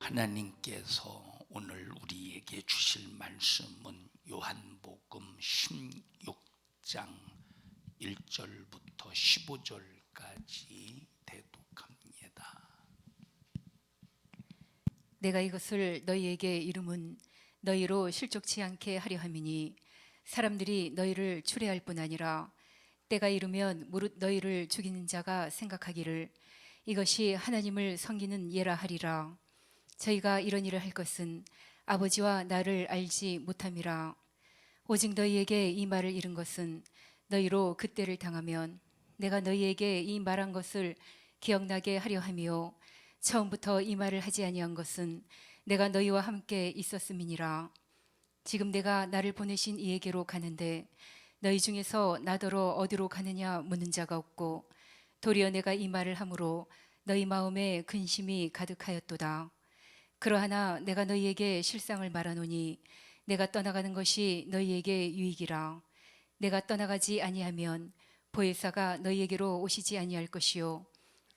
하나님께서 오늘 우리에게 주실 말씀은 요한복음 16장 1절부터 15절까지 대독합니다. 내가 이것을 너희에게 이름은 너희로 실족치 않게 하려 함이니 사람들이 너희를 추례할 뿐 아니라 때가 이르면 무릇 너희를 죽이는 자가 생각하기를 이것이 하나님을 섬기는 예라 하리라. 저희가 이런 일을 할 것은 아버지와 나를 알지 못함이라. 오직 너희에게 이 말을 이른 것은 너희로 그때를 당하면 내가 너희에게 이 말한 것을 기억나게 하려 함이요 처음부터 이 말을 하지 아니한 것은 내가 너희와 함께 있었음이니라. 지금 내가 나를 보내신 이에게로 가는데 너희 중에서 나더러 어디로 가느냐 묻는 자가 없고 도리어 내가 이 말을 함으로 너희 마음에 근심이 가득하였도다. 그러하나 내가 너희에게 실상을 말하노니 내가 떠나가는 것이 너희에게 유익이라. 내가 떠나가지 아니하면 보혜사가 너희에게로 오시지 아니할 것이요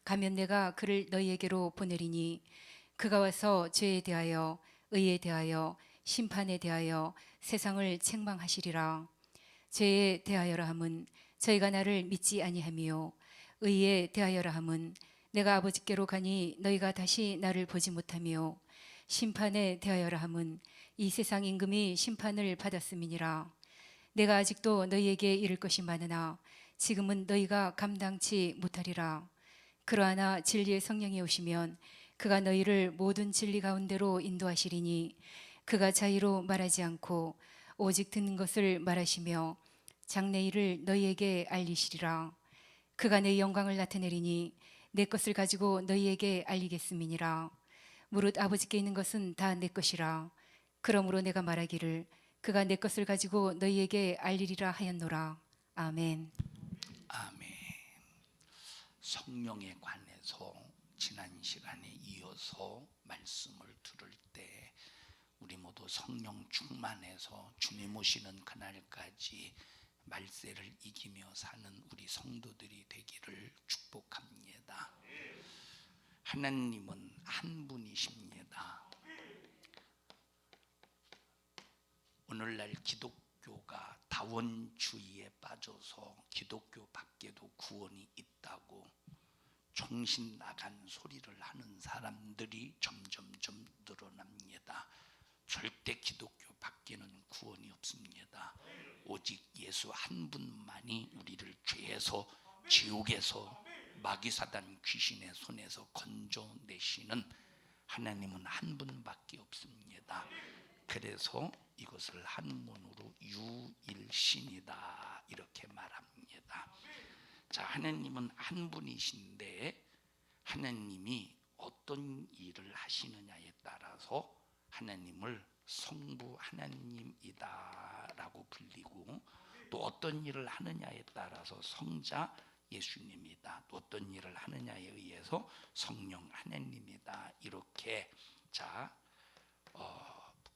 가면 내가 그를 너희에게로 보내리니 그가 와서 죄에 대하여 의에 대하여 심판에 대하여 세상을 책망하시리라. 죄에 대하여라 함은 저희가 나를 믿지 아니함이요 의에 대하여라 함은 내가 아버지께로 가니 너희가 다시 나를 보지 못하며 심판에 대하여라 함은 이 세상 임금이 심판을 받았음이니라. 내가 아직도 너희에게 이를 것이 많으나 지금은 너희가 감당치 못하리라. 그러하나 진리의 성령이 오시면 그가 너희를 모든 진리 가운데로 인도하시리니 그가 자의로 말하지 않고 오직 듣는 것을 말하시며 장래일을 너희에게 알리시리라. 그가 내 영광을 나타내리니 내 것을 가지고 너희에게 알리겠음이니라. 무릇 아버지께 있는 것은 다 내 것이라. 그러므로 내가 말하기를 그가 내 것을 가지고 너희에게 알리리라 하였노라. 아멘. 아멘. 성령에 관해서 지난 시간에 이어서 말씀을 들을 때 우리 모두 성령 충만해서 주님 오시는 그날까지 말세를 이기며 사는 우리 성도들이 되기를 축복합니다. 하나님은 한 분이십니다. 오늘날 기독교가 다원주의에 빠져서 기독교 밖에도 구원이 있다고 정신 나간 소리를 하는 사람들이 점점점 늘어납니다. 절대 기독교 밖에는 구원이 없습니다. 오직 예수 한 분만이 우리를 죄에서, 지옥에서, 마귀사단 귀신의 손에서 건져내시는 하나님은 한 분밖에 없습니다. 그래서 이것을 한문으로 유일신이다 이렇게 말합니다. 자, 하나님은 한 분이신데 하나님이 어떤 일을 하시느냐에 따라서 하나님을 성부 하나님이다 라고 불리고, 또 어떤 일을 하느냐에 따라서 성자 예수님이다, 또 어떤 일을 하느냐에 의해서 성령 하나님이다 이렇게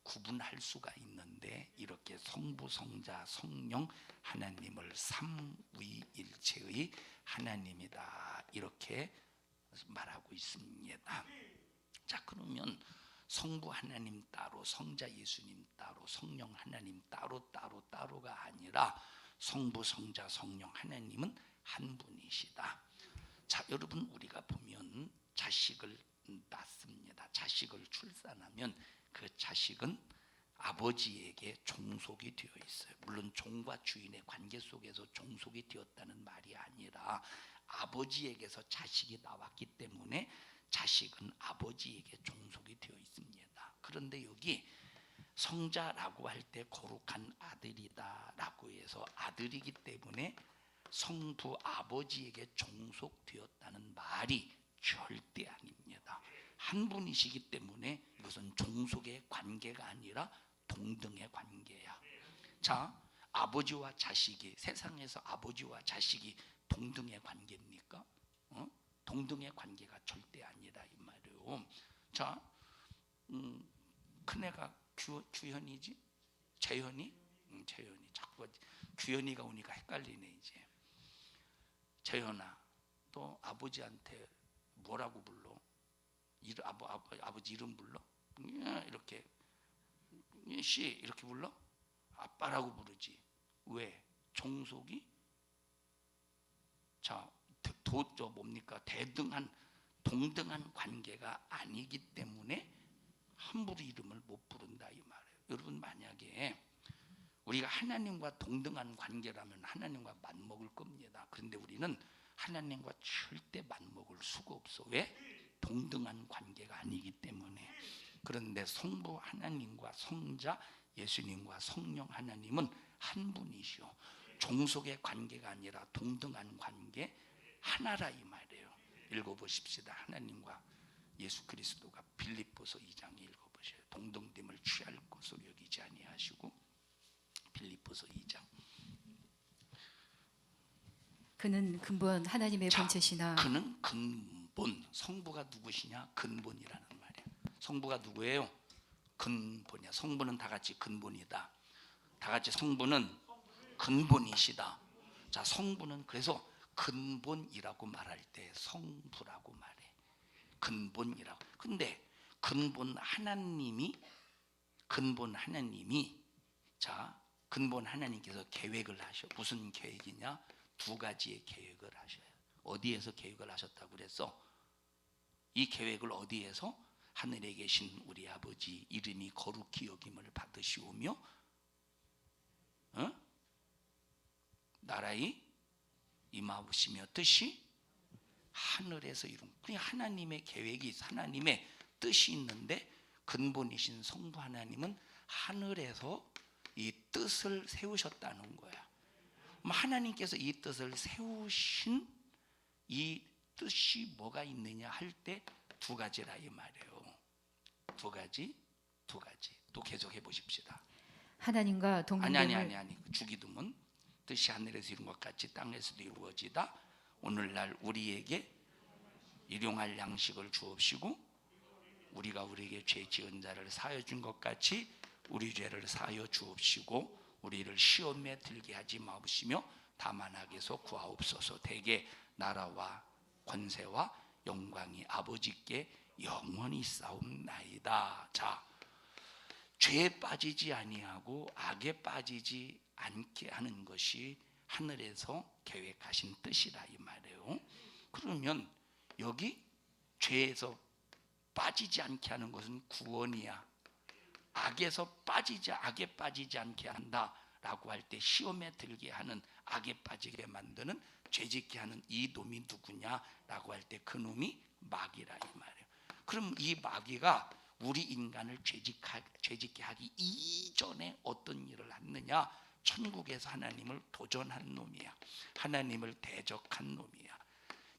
구분할 수가 있는데, 이렇게 성부, 성자, 성령 하나님을 삼위일체의 하나님이다 이렇게 말하고 있습니다. 자, 그러면 성부 하나님 따로, 성자 예수님 따로, 성령 하나님 따로가 아니라 성부, 성자, 성령 하나님은 한 분이시다. 자, 여러분, 우리가 보면 자식을 낳습니다. 자식을 출산하면 그 자식은 아버지에게 종속이 되어 있어요. 물론 종과 주인의 관계 속에서 종속이 되었다는 말이 아니라 아버지에게서 자식이 나왔기 때문에 자식은 아버지에게 종속이 되어 있습니다. 그런데 여기 성자라고 할 때 거룩한 아들이다 라고 해서 아들이기 때문에 성부 아버지에게 종속되었다는 말이 절대 아닙니다. 한 분이시기 때문에 이것은 종속의 관계가 아니라 동등의 관계야. 자, 아버지와 자식이, 세상에서 아버지와 자식이 동등의 관계입니까? 동등의 관계가 절대 아니라 이 말이에요. 자, 큰애가 규현이지? 재현이? 재현이. 자꾸 규현이가 오니까 헷갈리네 이제. 재현아, 너 아버지한테 뭐라고 불러? 아버지 이름 불러? 이렇게 씨 이렇게 불러? 아빠라고 부르지. 왜? 종속이 뭡니까? 동등한 관계가 아니기 때문에 함부로 이름을 못 부른다 이 말이에요. 여러분, 만약에 우리가 하나님과 동등한 관계라면 하나님과 맞먹을 겁니다. 그런데 우리는 하나님과 절대 맞먹을 수가 없어. 왜? 동등한 관계가 아니기 때문에. 그런데 성부 하나님과 성자 예수님과 성령 하나님은 한 분이시오. 종속의 관계가 아니라 동등한 관계, 하나라 이 말이에요. 읽어보십시다. 하나님과 예수 그리스도가 빌립보서 2장 읽어보세요. 동등됨을 취할 것으로 여기지 아니하시고, 빌립보서 2장. 그는 근본 하나님의 본체시나. 그는 근본, 성부가 누구시냐? 근본이라는 말이에요. 성부가 누구예요? 근본이야. 성부는 다 같이 근본이다. 다 같이 성부는 근본이시다. 자, 성부는 그래서 근본이라고 말할 때 성부라고 말해. 근본이라고. 근데 근본 하나님이 자, 근본 하나님께서 계획을 하셔. 무슨 계획이냐? 두 가지의 계획을 하셔요. 어디에서 계획을 하셨다고 그랬어? 이 계획을 어디에서? 하늘에 계신 우리 아버지 이름이 거룩히 여김을 받으시오며 나라의 임하시며 뜻이 하늘에서 이룬. 그러니까 하나님의 계획이 있어. 하나님의 뜻이 있는데 근본이신 성부 하나님은 하늘에서 이 뜻을 세우셨다는 거야. 하나님께서 이 뜻을 세우신 이 뜻이 뭐가 있느냐 할 때 두 가지라 이 말이에요. 두 가지. 또 계속해 보십시다. 하나님과 동등됨을 아니. 주기도문 뜻이 하늘에서 이룬 것 같이 땅에서도 이루어지다. 오늘날 우리에게 일용할 양식을 주옵시고 우리가 우리에게 죄 지은 자를 사하여 준 것 같이 우리 죄를 사하여 주옵시고 우리를 시험에 들게 하지 마옵시며 다만 악에서 구하옵소서. 대개 나라와 권세와 영광이 아버지께 영원히 싸움나이다. 자, 죄에 빠지지 아니하고 악에 빠지지 않게 하는 것이 하늘에서 계획하신 뜻이라 이 말이에요. 그러면 여기 죄에서 빠지지 않게 하는 것은 구원이야. 악에 빠지지 않게 한다라고 할 때 시험에 들게 하는, 악에 빠지게 만드는, 죄짓게 하는 이 놈이 누구냐라고 할 때 그 놈이 마귀라 이 말이에요. 그럼 이 마귀가 우리 인간을 죄짓게 하기 이전에 어떤 일을 했느냐? 천국에서 하나님을 도전한 놈이야. 하나님을 대적한 놈이야.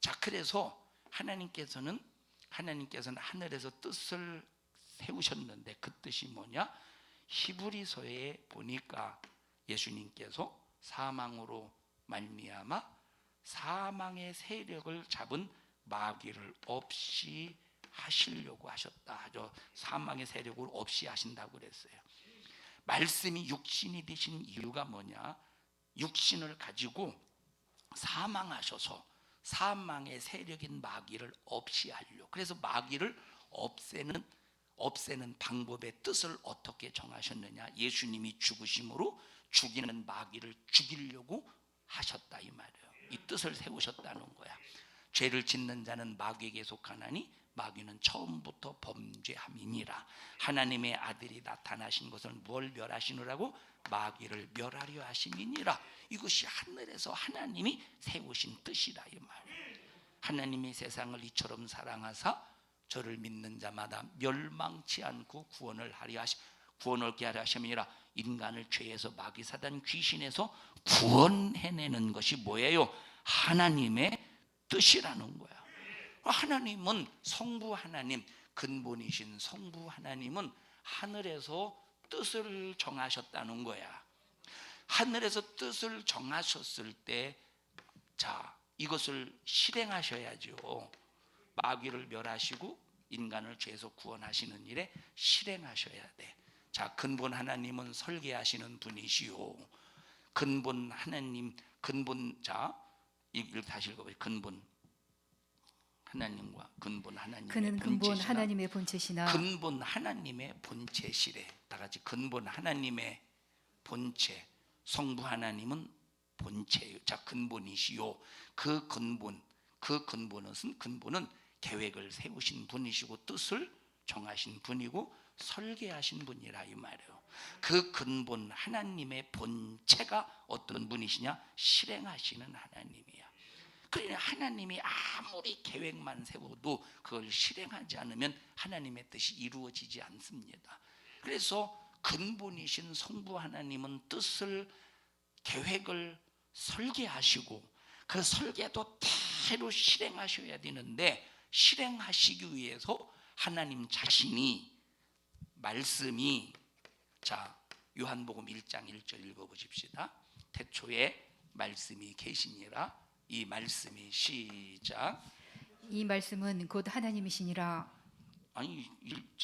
자, 그래서 하나님께서는 하늘에서 뜻을 세우셨는데 그 뜻이 뭐냐? 히브리서에 보니까 예수님께서 사망으로 말미암아 사망의 세력을 잡은 마귀를 없이 하시려고 하셨다. 사망의 세력을 없이 하신다고 그랬어요. 말씀이 육신이 되신 이유가 뭐냐? 육신을 가지고 사망하셔서 사망의 세력인 마귀를 없이 하려. 그래서 마귀를 없애는 방법의 뜻을 어떻게 정하셨느냐? 예수님이 죽으심으로 죽이는 마귀를 죽이려고 하셨다 이 말이에요. 이 뜻을 세우셨다는 거야. 죄를 짓는 자는 마귀에게 속하나니 마귀는 처음부터 범죄함이니라. 하나님의 아들이 나타나신 것을 뭘 멸하시느라고? 마귀를 멸하려 하심이니라. 이것이 하늘에서 하나님이 세우신 뜻이라 이 말이에요. 하나님이 세상을 이처럼 사랑하사 저를 믿는 자마다 멸망치 않고 구원을 얻게 하려 하심이니라. 인간을 죄에서, 마귀 사단 귀신에서 구원해내는 것이 뭐예요? 하나님의 뜻이라는 거야. 하나님은 성부 하나님, 근본이신 성부 하나님은 하늘에서 뜻을 정하셨다는 거야. 하늘에서 뜻을 정하셨을 때, 자, 이것을 실행하셔야죠. 마귀를 멸하시고 인간을 죄에서 구원하시는 일에 실행하셔야 돼. 자, 근본 하나님은 설계하시는 분이시오. 근본 하나님, 다시 읽어봐요. 근본 하나님과 근본 하나님의 그는 근본 본체시나 하나님의 본체시나 근본 하나님의 본체시래. 다 같이 근본 하나님의 본체. 성부 하나님은 본체예요. 자, 근본이시요. 그 근본은 계획을 세우신 분이시고 뜻을 정하신 분이고 설계하신 분이라 이 말이에요. 그 근본 하나님의 본체가 어떤 분이시냐? 실행하시는 하나님이야. 그러니 하나님이 아무리 계획만 세워도 그걸 실행하지 않으면 하나님의 뜻이 이루어지지 않습니다. 그래서 근본이신 성부 하나님은 뜻을 계획을 설계하시고 그 설계도 대로 실행하셔야 되는데 실행하시기 위해서 하나님 자신이 말씀이 자 요한복음 1장 1절 읽어보십시다. 태초에 말씀이 계시니라. 이 말씀이 시작. 이 말씀은 곧 하나님이시니라. 아니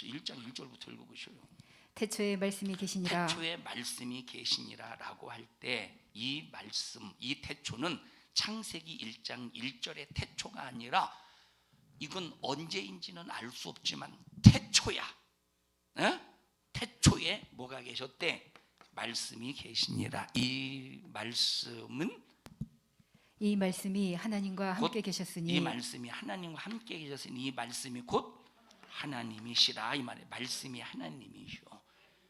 1장 1절부터 읽어보셔요. 태초에 말씀이 계시니라. 태초에 말씀이 계시니라 라고 할 때 이 말씀, 이 태초는 창세기 1장 1절의 태초가 아니라 이건 언제인지는 알 수 없지만 태초야. 에? 태초에 뭐가 계셨대? 말씀이 계시니라. 이 말씀이 하나님과 함께 계셨으니 이 말씀이 하나님과 함께 계셨으니 이 말씀이 곧 하나님이시라 이 말이에요. 말씀이 하나님이시오.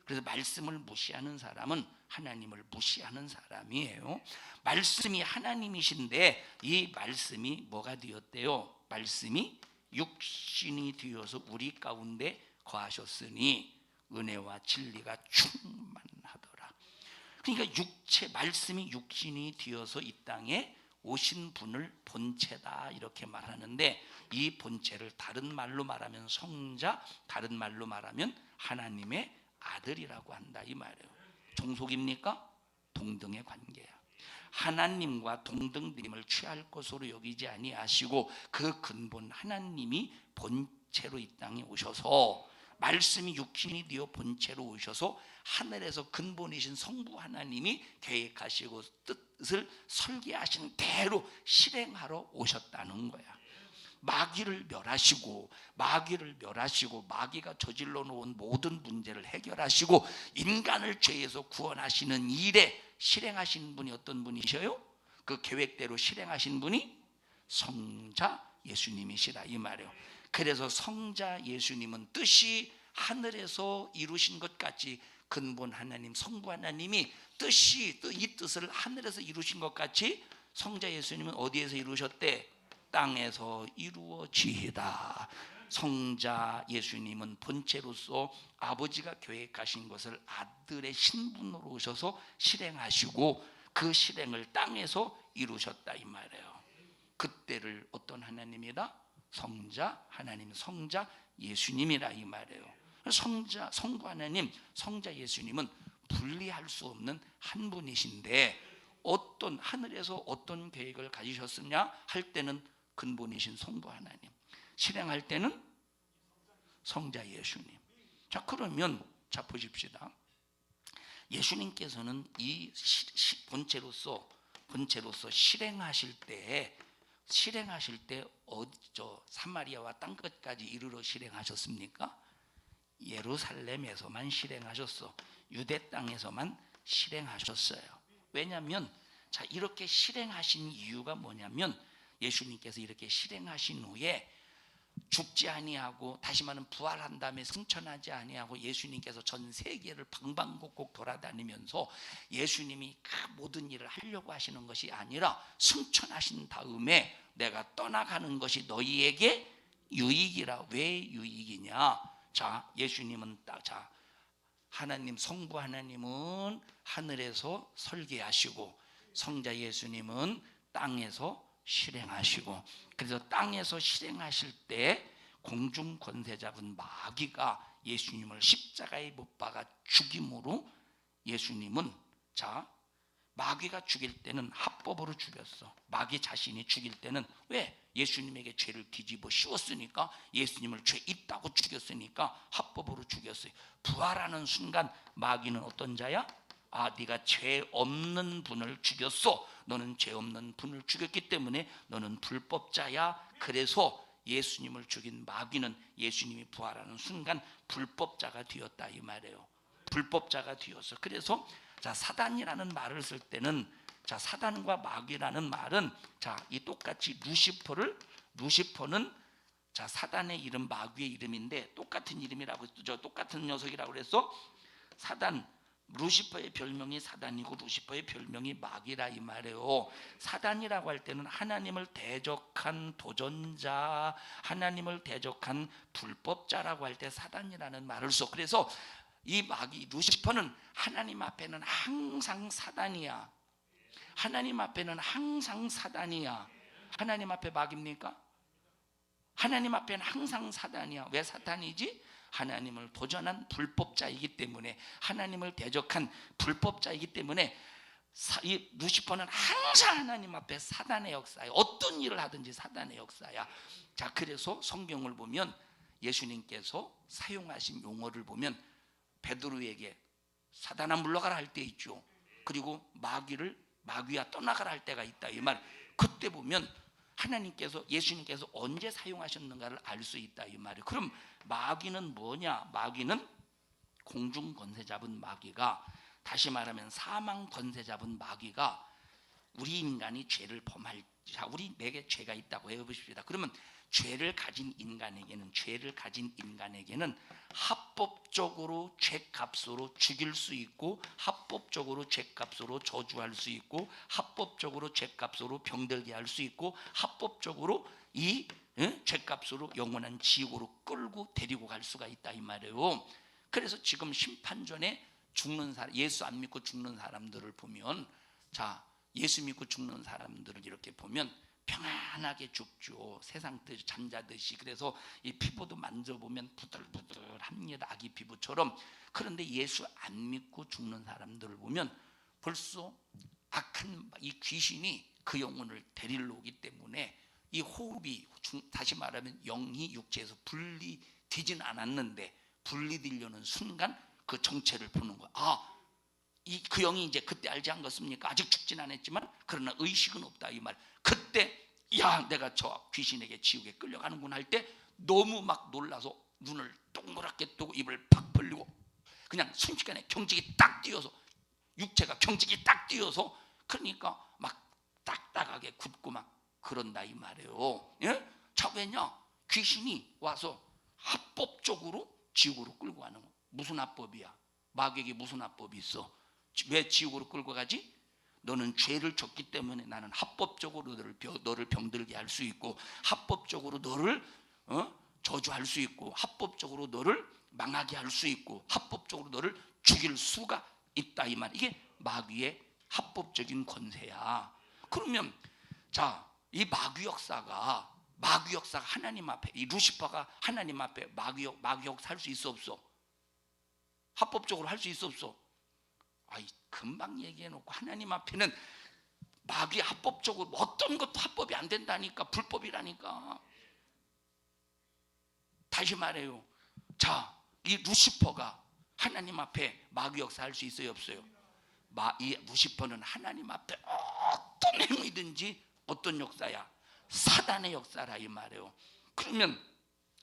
그래서 말씀을 무시하는 사람은 하나님을 무시하는 사람이에요. 말씀이 하나님이신데 이 말씀이 뭐가 되었대요? 말씀이 육신이 되어서 우리 가운데 거하셨으니 은혜와 진리가 충만하더라. 그러니까 말씀이 육신이 되어서 이 땅에 오신 분을 본체다 이렇게 말하는데 이 본체를 다른 말로 말하면 성자, 다른 말로 말하면 하나님의 아들이라고 한다 이 말이에요. 종속입니까? 동등의 관계야. 하나님과 동등됨을 취할 것으로 여기지 아니하시고 그 근본 하나님이 본체로 이 땅에 오셔서 말씀이 육신이 되어 본체로 오셔서 하늘에서 근본이신 성부 하나님이 계획하시고 뜻을 설계하신 대로 실행하러 오셨다는 거야. 마귀를 멸하시고 마귀가 저질러 놓은 모든 문제를 해결하시고 인간을 죄에서 구원하시는 일에 실행하신 분이 어떤 분이셔요? 그 계획대로 실행하신 분이 성자 예수님이시라 이 말이에요. 그래서 성자 예수님은 뜻이 하늘에서 이루신 것 같이 근본 하나님 성부 하나님이 이 뜻을 하늘에서 이루신 것 같이 성자 예수님은 어디에서 이루셨대? 땅에서 이루어지이다. 성자 예수님은 본체로서 아버지가 계획하신 것을 아들의 신분으로 오셔서 실행하시고 그 실행을 땅에서 이루셨다 이 말이에요. 그때를 어떤 하나님이다? 성자 하나님, 성자 예수님이라 이 말이에요. 성부 하나님, 성자 예수님은 분리할 수 없는 한 분이신데 어떤 하늘에서 어떤 계획을 가지셨느냐 할 때는 근본이신 성부 하나님, 실행할 때는 성자 예수님. 자 그러면 자 보십시다. 예수님께서는 이 본체로서 실행하실 때 사마리아와 땅끝까지 이르러 실행하셨습니까? 예루살렘에서만 실행하셨어. 유대 땅에서만 실행하셨어요. 왜냐하면 자 이렇게 실행하신 이유가 뭐냐면 예수님께서 이렇게 실행하신 후에 죽지 아니하고 다시 말하면 부활한 다음에 승천하지 아니하고 예수님께서 전 세계를 방방곡곡 돌아다니면서 예수님이 그 모든 일을 하려고 하시는 것이 아니라 승천하신 다음에 내가 떠나가는 것이 너희에게 유익이라. 왜 유익이냐? 자 예수님은 하나님 성부 하나님은 하늘에서 설계하시고 성자 예수님은 땅에서 실행하시고 그래서 땅에서 실행하실 때 공중 권세 잡은 마귀가 예수님을 십자가에 못 박아 죽임으로 예수님은 마귀가 죽일 때는 합법으로 죽였어. 마귀 자신이 죽일 때는 왜? 예수님에게 죄를 뒤집어 씌웠으니까 예수님을 죄 있다고 죽였으니까 합법으로 죽였어요. 부활하는 순간 마귀는 어떤 자야? 네가 죄 없는 분을 죽였어. 너는 죄 없는 분을 죽였기 때문에 너는 불법자야. 그래서 예수님을 죽인 마귀는 예수님이 부활하는 순간 불법자가 되었다 이 말이에요. 불법자가 되었어. 그래서 자, 사단이라는 말을 쓸 때는 자, 사단과 마귀라는 말은 자, 이 똑같이 루시퍼는 자, 사단의 이름 마귀의 이름인데 똑같은 이름이라고 저 똑같은 녀석이라고 그래서 사단 루시퍼의 별명이 사단이고 루시퍼의 별명이 마귀라 이 말이에요. 사단이라고 할 때는 하나님을 대적한 도전자, 하나님을 대적한 불법자라고 할 때 사단이라는 말을 써. 그래서 이 마귀 루시퍼는 하나님 앞에는 항상 사단이야. 하나님 앞에는 항상 사단이야. 하나님 앞에 마귀입니까? 하나님 앞에는 항상 사단이야. 왜 사탄이지? 하나님을 도전한 불법자이기 때문에, 하나님을 대적한 불법자이기 때문에 이 루시퍼는 항상 하나님 앞에 사단의 역사야. 어떤 일을 하든지 사단의 역사야. 자, 그래서 성경을 보면 예수님께서 사용하신 용어를 보면 베드로에게 사단아 물러가라 할 때 있죠. 그리고 마귀야 떠나가라 할 때가 있다 이 말. 그때 보면 하나님께서 예수님께서 언제 사용하셨는가를 알 수 있다 이 말이에요. 그럼 마귀는 뭐냐? 마귀는 공중 권세 잡은 마귀가, 다시 말하면 사망 권세 잡은 마귀가 우리 인간이 죄를 범할, 자, 우리 내게 죄가 있다고 해보십시다. 그러면 죄를 가진 인간에게는 합법적으로 죄값으로 죽일 수 있고, 합법적으로 죄값으로 저주할 수 있고, 합법적으로 죄값으로 병들게 할 수 있고, 합법적으로 이 죄값으로 영원한 지옥으로 끌고 데리고 갈 수가 있다 이 말이에요. 그래서 지금 심판전에 죽는 사람, 예수 안 믿고 죽는 사람들을 보면, 자, 예수 믿고 죽는 사람들을 이렇게 보면 평안하게 죽죠. 세상 뜻 잠자듯이. 그래서 이 피부도 만져보면 부들부들합니다. 아기 피부처럼. 그런데 예수 안 믿고 죽는 사람들을 보면 벌써 악한 이 귀신이 그 영혼을 데리러 오기 때문에 이 호흡이, 다시 말하면 영이 육체에서 분리되진 않았는데 분리되려는 순간 그 정체를 보는 거야. 그 영이 이제 그때 알지 않겠습니까? 아직 죽진 않았지만 그러나 의식은 없다 이 말. 그때 야, 내가 저 귀신에게 지옥에 끌려가는구나 할 때 너무 막 놀라서 눈을 동그랗게 뜨고 입을 팍 벌리고 그냥 순식간에 경직이 딱 뛰어서, 육체가 경직이 딱 뛰어서, 그러니까 막 딱딱하게 굳고 막 그런다 이 말이에요. 예? 자, 왜냐? 귀신이 와서 합법적으로 지옥으로 끌고 가는 거. 무슨 합법이야? 마귀에게 무슨 합법이 있어? 왜 지옥으로 끌고 가지? 너는 죄를 졌기 때문에 나는 합법적으로 너를 병들게 할 수 있고, 합법적으로 너를 저주할 수 있고, 합법적으로 너를 망하게 할 수 있고, 합법적으로 너를 죽일 수가 있다 이 말. 이게 마귀의 합법적인 권세야. 그러면 자, 이 마귀 역사가 하나님 앞에, 이 루시퍼가 하나님 앞에 마귀 역사 할 수 있어 없어? 합법적으로 할 수 있어 없어? 금방 얘기해놓고 하나님 앞에는 마귀 합법적으로 어떤 것도 합법이 안 된다니까. 불법이라니까. 다시 말해요. 자, 이 루시퍼가 하나님 앞에 마귀 역사 할 수 있어요 없어요? 이 루시퍼는 하나님 앞에 어떤 행위든지 어떤 역사야? 사단의 역사라 이 말이에요. 그러면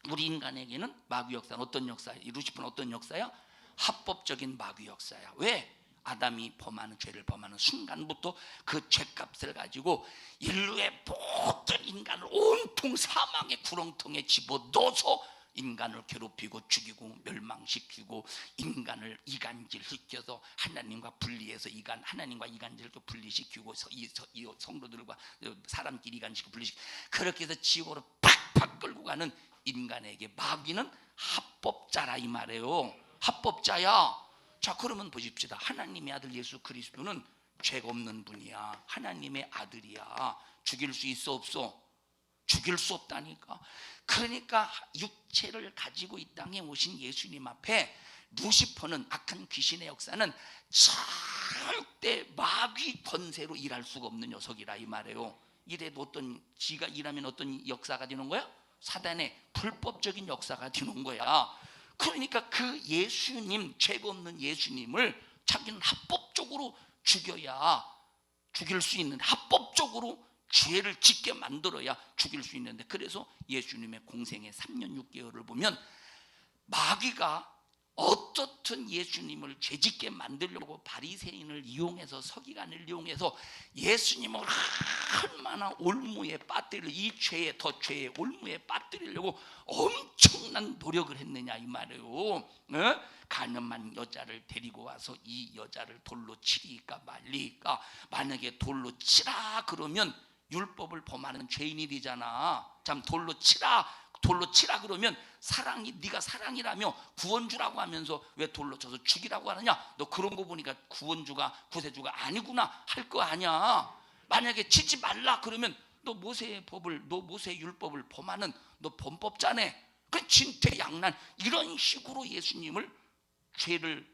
우리 인간에게는 마귀 역사는 어떤 역사야? 이 루시퍼는 어떤 역사야? 합법적인 마귀 역사야. 왜? 아담이 죄를 범하는 순간부터 그 죄값을 가지고 인류의 모든 인간을 온통 사망의 구렁텅이에 집어넣어서 인간을 괴롭히고 죽이고 멸망시키고, 인간을 이간질시켜서 하나님과 분리해서 하나님과 이간질도 분리시키고, 이 성도들과 사람끼리 이간시키고 분리시키고, 그렇게 해서 지옥으로 팍팍 끌고 가는 인간에게 마귀는 합법자라 이 말이에요. 합법자야. 자, 그러면 보십시다. 하나님의 아들 예수 그리스도는 죄가 없는 분이야. 하나님의 아들이야. 죽일 수 있어 없어? 죽일 수 없다니까. 그러니까 육체를 가지고 이 땅에 오신 예수님 앞에 루시퍼는, 악한 귀신의 역사는 절대 마귀 권세로 일할 수가 없는 녀석이라 이 말이에요. 이래도 지가 일하면 어떤 역사가 되는 거야? 사단의 불법적인 역사가 되는 거야. 그러니까 그 예수님, 죄가 없는 예수님을 자기는 합법적으로 죽일 수 있는, 합법적으로 죄를 짓게 만들어야 죽일 수 있는데, 그래서 예수님의 공생의 3년 6개월을 보면 마귀가 어떻든 예수님을 죄짓게 만들려고 바리새인을 이용해서, 서기관을 이용해서 예수님을 얼마나 올무에 빠뜨리려, 이 죄에 더 죄에 올무에 빠뜨리려고 엄청난 노력을 했느냐 이 말이에요. 가늠한 여자를 데리고 와서 이 여자를 돌로 치리까 말리까. 만약에 돌로 치라 그러면 율법을 범하는 죄인이잖아. 참 돌로 치라 그러면 사랑이, 네가 사랑이라며 구원주라고 하면서 왜 돌로 쳐서 죽이라고 하느냐? 너 그런 거 보니까 구세주가 아니구나 할 거 아니야. 만약에 치지 말라 그러면 너 모세의 율법을 범하는 너 범법자네. 그 진퇴양난 이런 식으로 예수님을 죄를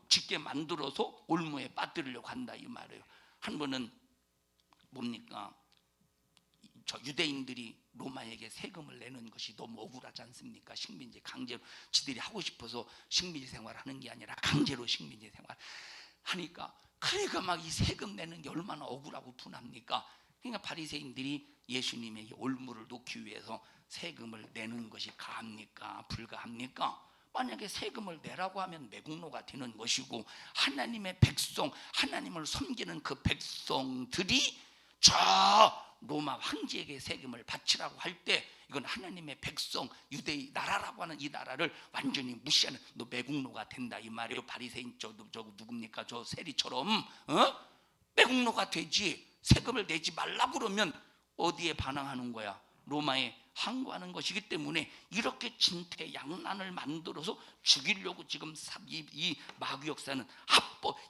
짓게 만들어서 올무에 빠뜨리려고 한다 이 말이에요. 한 번은 뭡니까? 저 유대인들이 로마에게 세금을 내는 것이 너무 억울하지 않습니까? 식민지 강제로 지들이 하고 싶어서 식민지 생활하는 게 아니라 강제로 식민지 생활 하니까, 그러니까 막 이 세금 내는 게 얼마나 억울하고 분합니까? 그러니까 바리새인들이 예수님에게 올무를 놓기 위해서 세금을 내는 것이 가합니까? 불가합니까? 만약에 세금을 내라고 하면 매국노가 되는 것이고, 하나님의 백성, 하나님을 섬기는 그 백성들이 저 로마 황제에게 세금을 바치라고 할 때, 이건 하나님의 백성, 유대의 나라라고 하는 이 나라를 완전히 무시하는, 너 매국노가 된다 이 말이에요. 바리새인 저 누굽니까? 저 세리처럼 매국노가 되지. 세금을 내지 말라 그러면 어디에 반항하는 거야? 로마에 항거하는 것이기 때문에 이렇게 진퇴양난을 만들어서 죽이려고 지금 이 마귀 역사는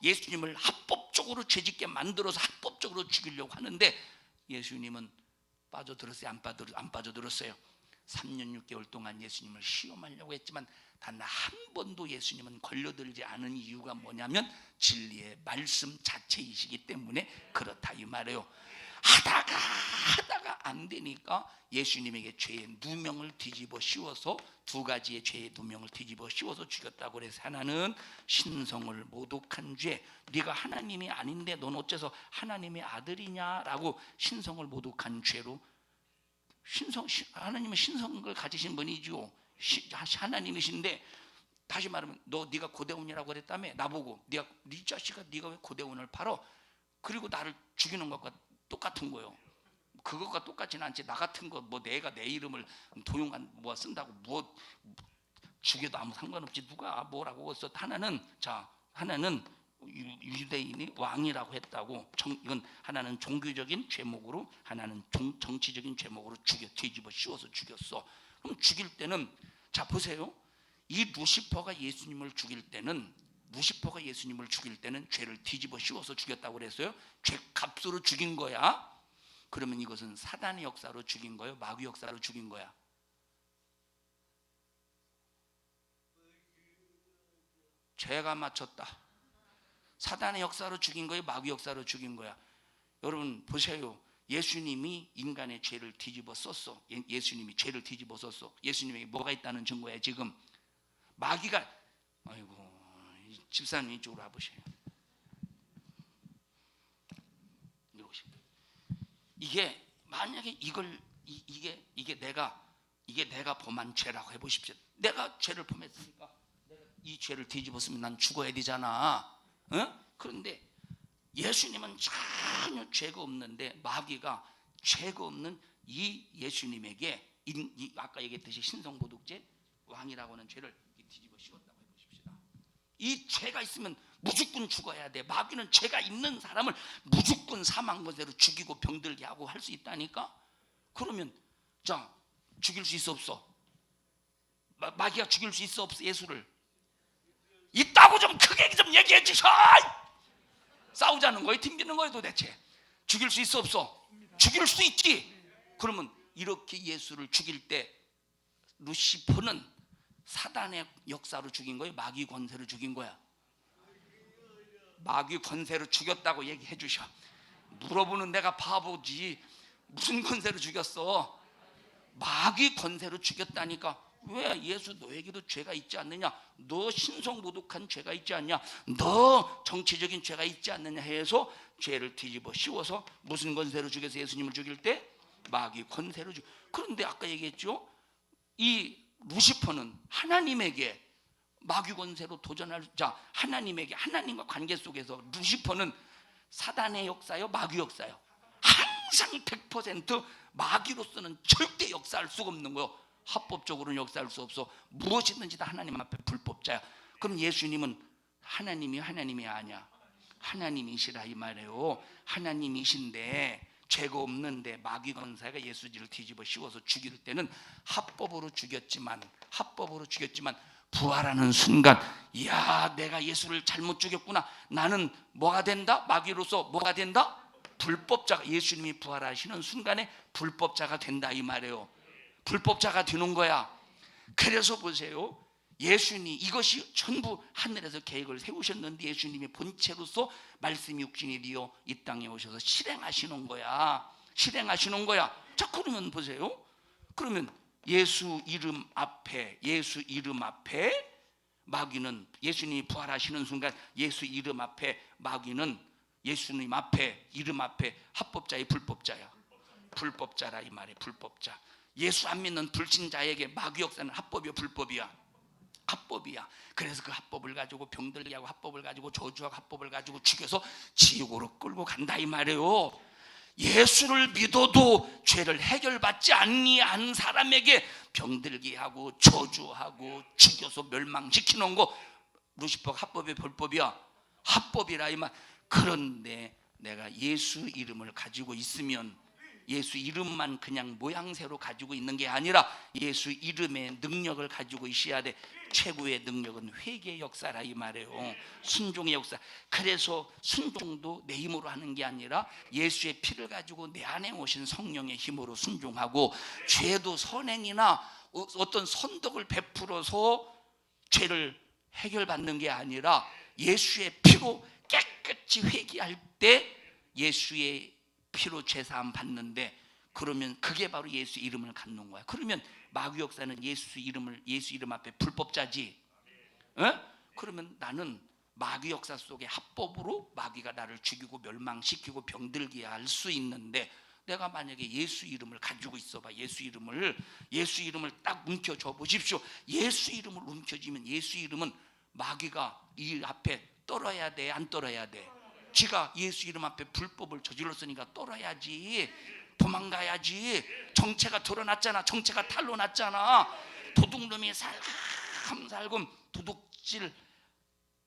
예수님을 합법적으로 죄짓게 만들어서 합법적으로 죽이려고 하는데, 예수님은 빠져들었어요? 안 빠져들었어요? 3년 6개월 동안 예수님을 시험하려고 했지만 단 한 번도 예수님은 걸려들지 않은 이유가 뭐냐면 진리의 말씀 자체이시기 때문에 그렇다 이 말이에요. 하다가 안 되니까 예수님에게 죄의 누명을 뒤집어 씌워서, 두 가지의 죄의 누명을 뒤집어 씌워서 죽였다고 그래서, 하나는 신성을 모독한 죄. 네가 하나님이 아닌데 넌 어째서 하나님의 아들이냐라고 신성을 모독한 죄로, 하나님은 신성을 가지신 분이죠. 하나님이신데, 다시 말하면 네가 고대원이라고 그랬다며 나보고, 네 자식아 네가 왜 고대원을 팔어? 그리고 나를 죽이는 것과 똑같은 거예요. 그것과 똑같지는 않지. 나 같은 거 내가 내 이름을 도용한 쓴다고 죽여도 아무 상관없지. 누가 뭐라고 했어? 하나는 유대인이 왕이라고 했다고. 이건 하나는 종교적인 죄목으로, 하나는 정치적인 죄목으로 뒤집어 씌워서 죽였어. 그럼 죽일 때는, 자 보세요. 이 루시퍼가 예수님을 죽일 때는 죄를 뒤집어 씌워서 죽였다고 그랬어요. 죄 값으로 죽인 거야. 그러면 이것은 사단의 역사로 죽인 거예요? 마귀 역사로 죽인 거야? 죄가 맞췄다. 사단의 역사로 죽인 거예요? 마귀 역사로 죽인 거야? 여러분 보세요. 예수님이 인간의 죄를 뒤집어 썼어. 예수님이 죄를 뒤집어 썼어. 예수님에게 뭐가 있다는 증거야 지금? 마귀가, 아이고 집사님 이쪽으로 와보세요. 이게 만약에 이게 내가 범한 죄라고 해보십시오. 내가 죄를 범했으니까 내가 이 죄를 뒤집었으면 난 죽어야 되잖아. 그런데 예수님은 전혀 죄가 없는데 마귀가 죄가 없는 이 예수님에게 아까 얘기했듯이 신성모독죄, 왕이라고 하는 죄를 뒤집어 씌웠다고 해보십시다. 이 죄가 있으면 무조건 죽어야 돼. 마귀는 죄가 있는 사람을 무조건 사망권세로 죽이고 병들게 하고 할 수 있다니까. 그러면 자, 죽일 수 있어 없어? 마귀가 죽일 수 있어 없어? 예수를 있다고 좀 크게 좀 얘기해 주셔. 싸우자는 거예요? 튕기는 거예요? 도대체 죽일 수 있어 없어? 죽일 수 있지. 그러면 이렇게 예수를 죽일 때 루시퍼는 사단의 역사로 죽인 거예요? 마귀 권세로 죽인 거야? 마귀 권세로 죽였다고 얘기해 주셔. 물어보는 내가 바보지. 무슨 권세로 죽였어? 마귀 권세로 죽였다니까. 왜 예수 너에게도 죄가 있지 않느냐? 너 신성모독한 죄가 있지 않냐? 너 정치적인 죄가 있지 않느냐 해서 죄를 뒤집어 씌워서 무슨 권세로 죽여서 예수님을 죽일 때? 마귀 권세로 죽여. 그런데 아까 얘기했죠? 이 루시퍼는 하나님에게 마귀 권세로 도전할, 자, 하나님에게, 하나님과 관계 속에서 루시퍼는 사단의 역사요, 마귀 역사요? 항상 100% 마귀로서는 절대 역사할 수가 없는 거예요. 합법적으로는 역사할 수 없어. 무엇이든지 다 하나님 앞에 불법자야. 그럼 예수님은 하나님이 아니야? 하나님이시라 이 말이에요. 하나님이신데 죄가 없는데 마귀 권세가 예수님을 뒤집어 씌워서 죽일 때는 합법으로 죽였지만 부활하는 순간, 이야, 내가 예수를 잘못 죽였구나. 나는 뭐가 된다? 마귀로서 뭐가 된다? 불법자가, 예수님이 부활하시는 순간에 불법자가 된다 이 말이에요. 불법자가 되는 거야. 그래서 보세요, 예수님이 이것이 전부 하늘에서 계획을 세우셨는데 예수님이 본체로서 말씀이 육신이 되어 이 땅에 오셔서 실행하시는 거야. 자, 그러면 보세요, 그러면 예수 이름 앞에 마귀는, 예수님이 부활하시는 순간 예수 이름 앞에 마귀는 예수님 앞에, 이름 앞에 합법자의 불법자야. 불법자라 이 말이야. 불법자. 예수 안 믿는 불신자에게 마귀 역사는 합법이야, 불법이야? 합법이야. 그래서 그 합법을 가지고 병들게 하고, 합법을 가지고 저주하고, 합법을 가지고 죽여서 지옥으로 끌고 간다 이 말이에요. 예수를 믿어도 죄를 해결받지 않는 사람에게 병들게 하고 저주하고 죽여서 멸망시키는 거, 루시퍼가 합법이야, 불법이야? 합법이라 이 말. 그런데 내가 예수 이름을 가지고 있으면, 예수 이름만 그냥 모양새로 가지고 있는 게 아니라 예수 이름의 능력을 가지고 있어야 돼. 최고의 능력은 회개의 역사라 이 말이에요. 순종의 역사. 그래서 순종도 내 힘으로 하는 게 아니라 예수의 피를 가지고 내 안에 오신 성령의 힘으로 순종하고, 죄도 선행이나 어떤 선덕을 베풀어서 죄를 해결받는 게 아니라 예수의 피로 깨끗이 회개할 때 예수의 피로 죄사함 받는데, 그러면 그게 바로 예수 이름을 갖는 거야. 그러면 마귀 역사는 예수 이름 앞에 불법자지. 그러면 나는 마귀 역사 속에 합법으로 마귀가 나를 죽이고 멸망시키고 병들게 할 수 있는데, 내가 만약에 예수 이름을 가지고 있어봐. 예수 이름을 딱 움켜줘 보십시오. 예수 이름을 움켜쥐면 예수 이름은 마귀가 이 앞에 떨어야 돼, 안 떨어야 돼? 지가 예수 이름 앞에 불법을 저질렀으니까 떨어야지, 도망가야지. 정체가 드러났잖아. 정체가 탄로났잖아. 도둑놈이 살금살금 도둑질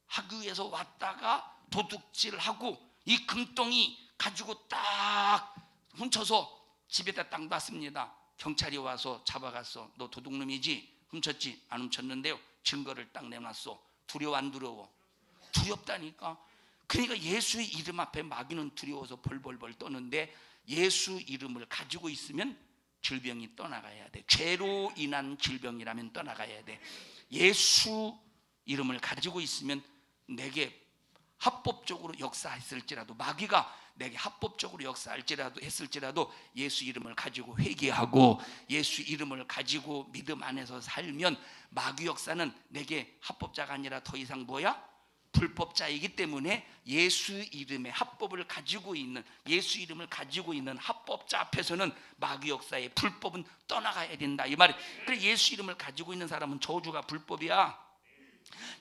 하기 위해서 왔다가 도둑질하고 이 금덩이 가지고 딱 훔쳐서 집에다 딱 놨습니다. 경찰이 와서 잡아갔어. 너 도둑놈이지? 훔쳤지? 안 훔쳤는데요. 증거를 딱 내놨어. 두려워 안 두려워? 두렵다니까. 그러니까 예수의 이름 앞에 마귀는 두려워서 벌벌벌 떠는데, 예수 이름을 가지고 있으면 질병이 떠나가야 돼. 죄로 인한 질병이라면 떠나가야 돼. 예수 이름을 가지고 있으면 내게 합법적으로 역사했을지라도, 마귀가 내게 합법적으로 했을지라도 예수 이름을 가지고 회개하고 예수 이름을 가지고 믿음 안에서 살면 마귀 역사는 내게 합법자가 아니라 더 이상 뭐야? 불법자이기 때문에 예수 이름의 합법을 가지고 있는, 예수 이름을 가지고 있는 합법자 앞에서는 마귀 역사의 불법은 떠나가야 된다 이 말이에요. 그래서 예수 이름을 가지고 있는 사람은 저주가 불법이야.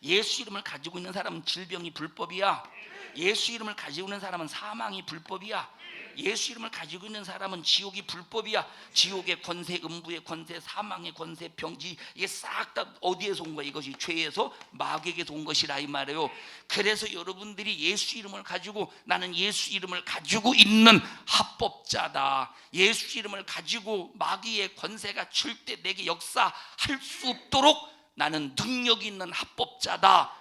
예수 이름을 가지고 있는 사람은 질병이 불법이야. 예수 이름을 가지고 있는 사람은 사망이 불법이야. 예수 이름을 가지고 있는 사람은 지옥이 불법이야. 지옥의 권세, 음부의 권세, 사망의 권세, 병지, 이게 싹 다 어디에서 온 거야? 이것이 죄에서 마귀에게서 온 것이라 이 말이에요. 그래서 여러분들이 예수 이름을 가지고, 나는 예수 이름을 가지고 있는 합법자다, 예수 이름을 가지고 마귀의 권세가 칠 때 내게 역사할 수 없도록 나는 능력 있는 합법자다,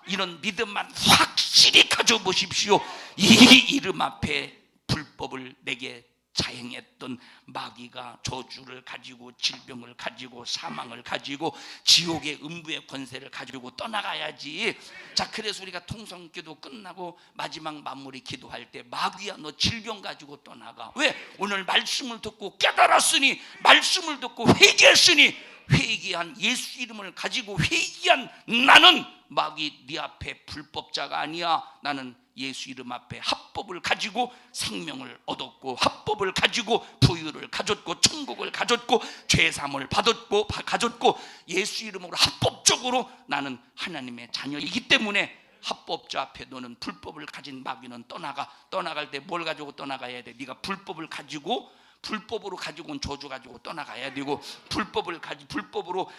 이런 믿음만 확실히 가져보십시오. 이 이름 앞에 불법을 내게 자행했던 마귀가 저주를 가지고, 질병을 가지고, 사망을 가지고, 지옥의 음부의 권세를 가지고 떠나가야지. 자, 그래서 우리가 통성기도 끝나고 마지막 마무리 기도할 때, 마귀야 너 질병 가지고 떠나가. 왜? 오늘 말씀을 듣고 깨달았으니, 말씀을 듣고 회개했으니 회개한 예수 이름을 가지고 회개한 나는 마귀 네 앞에 불법자가 아니야. 나는 예수 이름 앞에 합법을 가지고 생명을 얻었고 합법을 가지고 부유를 가졌고 천국을 가졌고 죄사함을 가졌고 예수 이름으로 합법적으로 나는 하나님의 자녀이기 때문에 합법자 앞에 너는 불법을 가진 마귀는 떠나갈 때 뭘 가지고 떠나가야 돼? 네가 불법으로 가지고 온 저주 가지고 떠나가야 되고 불법으로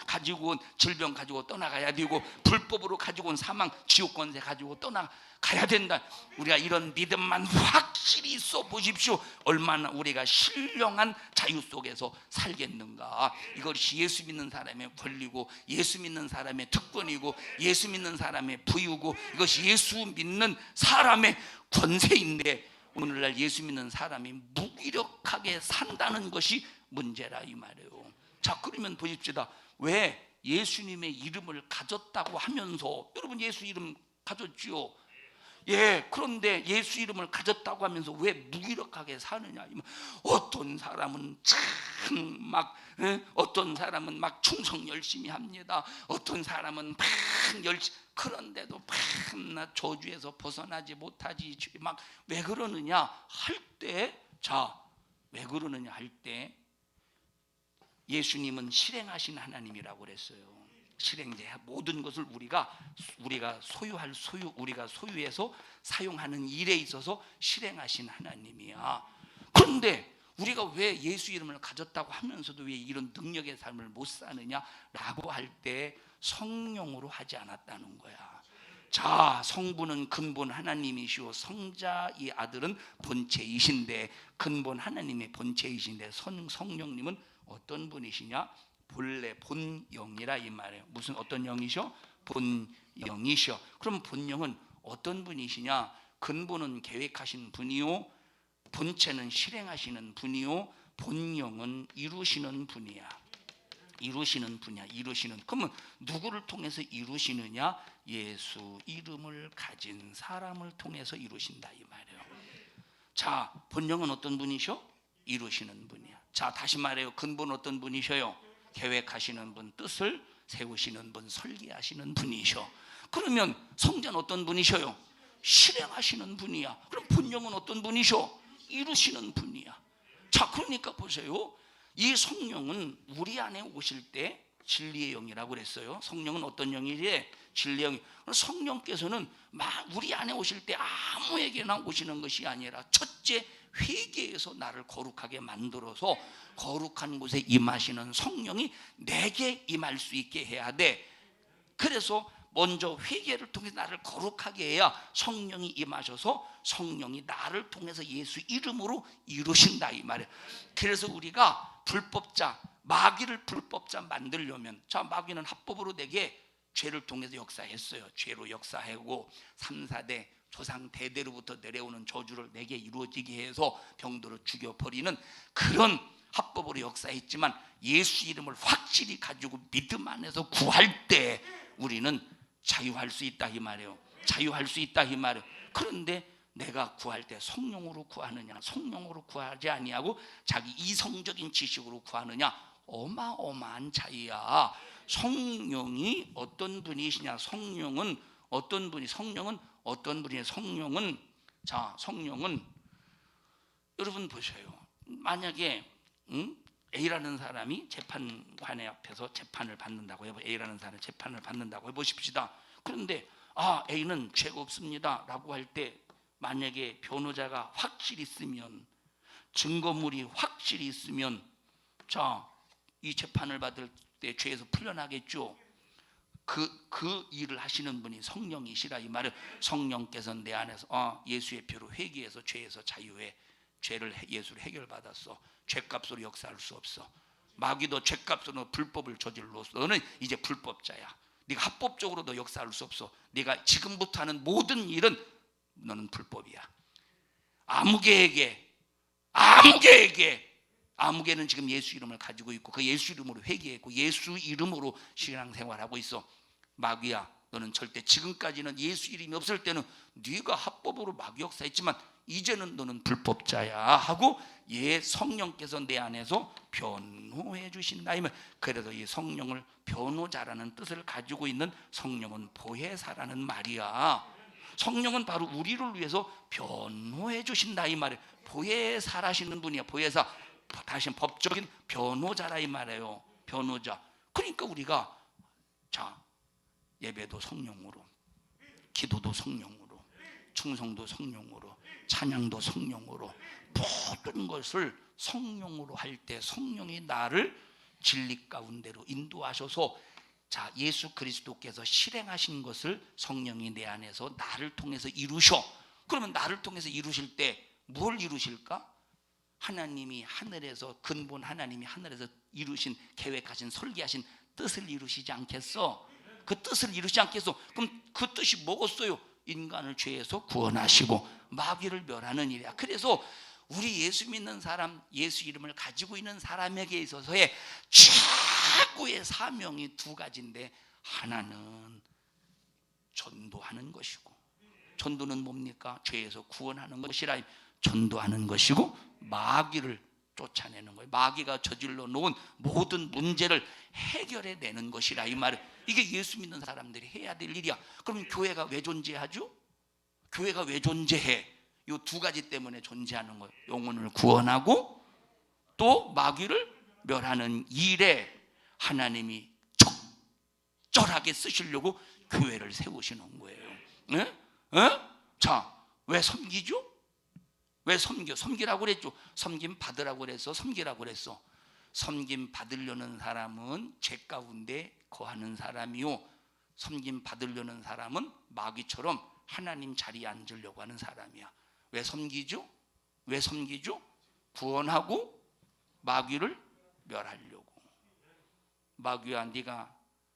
가지고 온 질병 가지고 떠나가야 되고 불법으로 가지고 온 사망 지옥 권세 가지고 떠나가야 된다. 우리가 이런 믿음만 확실히 있어 보십시오. 얼마나 우리가 신령한 자유 속에서 살겠는가. 이것이 예수 믿는 사람의 권리고 예수 믿는 사람의 특권이고 예수 믿는 사람의 부유고 이것이 예수 믿는 사람의 권세인데 오늘날 예수 믿는 사람이 무기력하게 산다는 것이 문제라 이 말이에요. 자, 그러면 보십시다. 왜 예수님의 이름을 가졌다고 하면서, 여러분 예수 이름 가졌지요? 예, 그런데 예수 이름을 가졌다고 하면서 왜 무기력하게 사느냐? 어떤 사람은 어떤 사람은 막 충성 열심히 합니다. 어떤 사람은 막 열심히, 그런데도 나 저주에서 벗어나지 못하지. 막 왜 그러느냐 할 때, 자, 왜 그러느냐 할 때 예수님은 실행하신 하나님이라고 그랬어요. 실행제 모든 것을 우리가 소유할 우리가 소유해서 사용하는 일에 있어서 실행하신 하나님이야. 그런데 우리가 왜 예수 이름을 가졌다고 하면서도 왜 이런 능력의 삶을 못 사느냐라고 할 때 성령으로 하지 않았다는 거야. 자, 성부는 근본 하나님이시오. 성자 이 아들은 본체이신데, 근본 하나님의 본체이신데 성령님은 어떤 분이시냐? 본래 본영이라 이 말이에요. 무슨 어떤 영이셔? 본영이셔. 그럼 본영은 어떤 분이시냐? 근본은 계획하신 분이요, 본체는 실행하시는 분이요, 본영은 이루시는 분이야. 이루시는. 그러면 누구를 통해서 이루시느냐? 예수 이름을 가진 사람을 통해서 이루신다 이 말이에요. 자, 본영은 어떤 분이셔? 이루시는 분이야. 자, 다시 말해요. 근본은 어떤 분이셔요? 계획하시는 분, 뜻을 세우시는 분, 설계하시는 분이셔. 그러면 성자는 어떤 분이셔요? 실행하시는 분이야. 그럼 본영은 어떤 분이셔? 이루시는 분이야. 자, 그러니까 보세요. 이 성령은 우리 안에 오실 때 진리의 영이라고 그랬어요. 성령은 어떤 영이래? 진리의 영이. 성령께서는 우리 안에 오실 때 아무에게나 오시는 것이 아니라 첫째 회개에서 나를 거룩하게 만들어서 거룩한 곳에 임하시는 성령이 내게 임할 수 있게 해야 돼. 그래서 먼저 회개를 통해서 나를 거룩하게 해야 성령이 임하셔서 성령이 나를 통해서 예수 이름으로 이루신다 이 말이에요. 그래서 우리가 마귀를 불법자 만들려면, 자, 마귀는 합법으로 내게 죄를 통해서 역사했어요. 죄로 역사하고 3, 4대 조상 대대로부터 내려오는 저주를 내게 이루어지게 해서 병들어 죽여버리는 그런 합법으로 역사했지만 예수 이름을 확실히 가지고 믿음 안에서 구할 때 우리는 자유할 수 있다 이 말이에요. 자유할 수 있다 이 말이에요. 그런데 내가 구할 때 성령으로 구하느냐, 성령으로 구하지 아니하고 자기 이성적인 지식으로 구하느냐, 어마어마한 차이야. 성령이 어떤 분이시냐? 성령은 어떤 분이? 성령은 여러분 보세요. 만약에 A라는 사람이 재판관의 앞에서 재판을 받는다고 해보. A라는 사람이 재판을 받는다고 해보십시다. 그런데 A는 죄가 없습니다 라고 할 때, 만약에 변호자가 확실히 있으면, 증거물이 확실히 있으면, 자, 이 재판을 받을 때 죄에서 풀려나겠죠. 그 일을 하시는 분이 성령이시라 이 말은, 성령께서는 내 안에서 예수의 피로 회개해서 죄에서 자유해. 예수를 해결받았어. 죄값으로 역사할 수 없어. 마귀도 죄값으로 불법을 저질렀어. 너는 이제 불법자야. 네가 합법적으로 너 역사할 수 없어. 네가 지금부터 하는 모든 일은 너는 불법이야. 아무개는 지금 예수 이름을 가지고 있고 그 예수 이름으로 회개했고 예수 이름으로 신앙생활하고 있어. 마귀야, 너는 절대, 지금까지는 예수 이름이 없을 때는 네가 합법으로 마귀 역사했지만 이제는 너는 불법자야 하고 성령께서 내 안에서 변호해 주신다. 그래도 이 성령을 변호자라는 뜻을 가지고 있는 성령은 보혜사라는 말이야. 성령은 바로 우리를 위해서 변호해 주신다 이 말이에요. 보혜사라시는 분이야. 보혜사, 다시 법적인 변호자라 이 말이에요. 변호자. 그러니까 우리가 예배도 성령으로, 기도도 성령으로, 충성도 성령으로, 찬양도 성령으로, 모든 것을 성령으로 할 때 성령이 나를 진리 가운데로 인도하셔서 예수 그리스도께서 실행하신 것을 성령이 내 안에서 나를 통해서 이루셔. 그러면 나를 통해서 이루실 때 뭘 이루실까? 하나님이 하늘에서, 근본 하나님이 하늘에서 이루신, 계획하신, 설계하신 뜻을 이루시지 않겠어? 그 뜻을 이루지 않겠어? 그럼 그 뜻이 뭐겠어요? 인간을 죄에서 구원하시고 마귀를 멸하는 일이야. 그래서 우리 예수 믿는 사람, 예수 이름을 가지고 있는 사람에게 있어서의 최고의 사명이 두 가지인데, 하나는 전도하는 것이고, 전도는 뭡니까? 죄에서 구원하는 것이라, 전도하는 것이고, 마귀를 쫓아내는 거예요. 마귀가 저질러 놓은 모든 문제를 해결해 내는 것이라 이 말은. 이게 예수 믿는 사람들이 해야 될 일이야. 그럼 교회가 왜 존재하죠? 교회가 왜 존재해? 이 두 가지 때문에 존재하는 거예요. 영혼을 구원하고 또 마귀를 멸하는 일에 하나님이 적절하게 쓰시려고 교회를 세우시는 거예요. 네? 왜 섬기죠? 왜 섬기라고 그랬죠? 섬김 받으라고 그랬어? 섬기라고 그랬어? 섬김 받으려는 사람은 죄 가운데 거하는 사람이요, 섬김 받으려는 사람은 마귀처럼 하나님 자리에 앉으려고 하는 사람이야. 왜 섬기죠? 왜 섬기죠? 구원하고 마귀를 멸하려고. 마귀야, 네가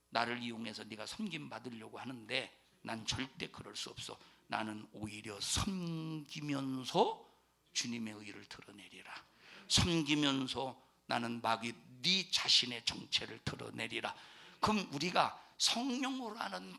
나를 이용해서 네가 섬김 받으려고 하는데 난 절대 그럴 수 없어. 나는 오히려 섬기면서 주님의 의를 드러내리라. 섬기면서 나는 마귀 네 자신의 정체를 드러내리라. 그럼 우리가 성령으로 하는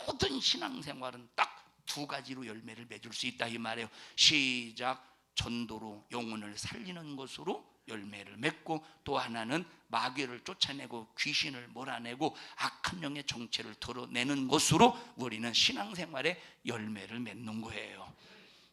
모든 신앙생활은 딱 두 가지로 열매를 맺을 수 있다 이 말이에요. 시작. 전도로 영혼을 살리는 것으로 열매를 맺고, 또 하나는 마귀를 쫓아내고 귀신을 몰아내고 악한 영의 정체를 드러내는 것으로 우리는 신앙생활에 열매를 맺는 거예요.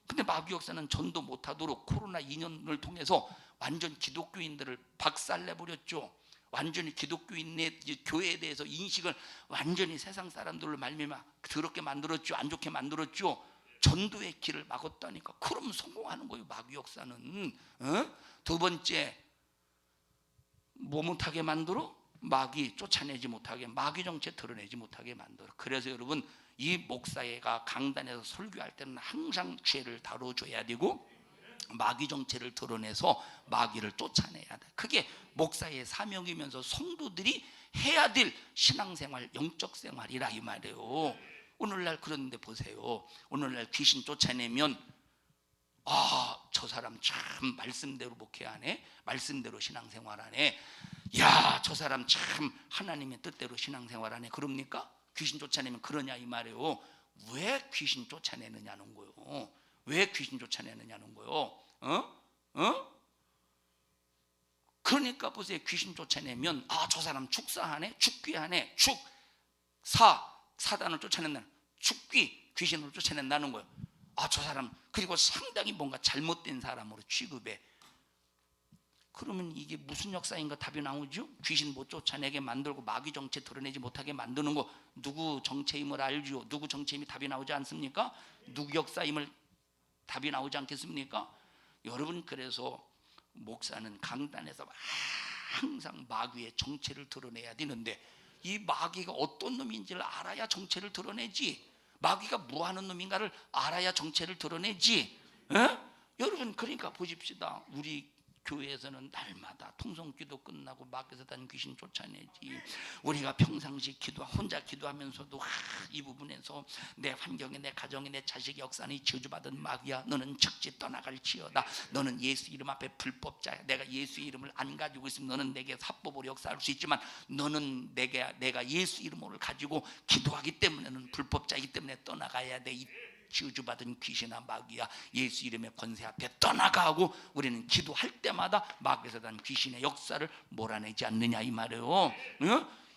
근데 마귀 역사는 전도 못하도록 코로나 2년을 통해서 완전 기독교인들을 박살내버렸죠. 완전히 기독교인의 교회에 대해서 인식을 완전히 세상 사람들로 말미암아 더럽게 만들었죠. 안 좋게 만들었죠. 전도의 길을 막았다니까. 그럼 성공하는 거예요, 마귀 역사는. 두 번째, 뭐 못하게 만들어? 마귀 쫓아내지 못하게, 마귀 정체 드러내지 못하게 만들어. 그래서 여러분, 이 목사회가 강단에서 설교할 때는 항상 죄를 다뤄줘야 되고 마귀 정체를 드러내서 마귀를 쫓아내야 돼. 그게 목사의 사명이면서 성도들이 해야 될 신앙생활, 영적 생활이라 이 말이에요. 오늘날 그런데 보세요. 오늘날 귀신 쫓아내면 저 사람 참 말씀대로 목회하네, 말씀대로 신앙생활하네, 야, 저 사람 참 하나님의 뜻대로 신앙생활하네. 그럽니까? 귀신 쫓아내면 그러냐 이 말이에요. 왜 귀신 쫓아내느냐는 거요. 왜 귀신 쫓아내느냐는 거요. 그러니까 보세요. 귀신 쫓아내면 저 사람 축사하네, 축귀하네. 사단을 쫓아낸다는, 축귀, 귀신으로 쫓아낸다는 거예요. 저 사람, 그리고 상당히 뭔가 잘못된 사람으로 취급해. 그러면 이게 무슨 역사인가 답이 나오죠? 귀신 못 쫓아내게 만들고 마귀 정체 드러내지 못하게 만드는 거, 누구 정체임을 알죠? 누구 정체임이 답이 나오지 않습니까? 누구 역사임을 답이 나오지 않겠습니까? 여러분, 그래서 목사는 강단에서 항상 마귀의 정체를 드러내야 되는데, 이 마귀가 어떤 놈인지를 알아야 정체를 드러내지. 마귀가 뭐 하는 놈인가를 알아야 정체를 드러내지. 여러분, 그러니까 보십시다. 우리 교회에서는 날마다 통성기도 끝나고 마귀에서 단 귀신 쫓아내지. 우리가 평상시 혼자 기도하면서도 이 부분에서 내 환경에, 내 가정에, 내 자식의 역사는 저주받은 마귀야, 너는 즉시 떠나갈지어다. 너는 예수 이름 앞에 불법자야. 내가 예수 이름을 안 가지고 있으면 너는 내게 사법으로 역사할 수 있지만, 너는 내가 예수 이름을 가지고 기도하기 때문에는 불법자이기 때문에 떠나가야 돼. 이 저주받은 귀신아 마귀야 예수 이름의 권세 앞에 떠나가 하고 우리는 기도할 때마다 마귀에서 난 귀신의 역사를 몰아내지 않느냐 이 말이에요.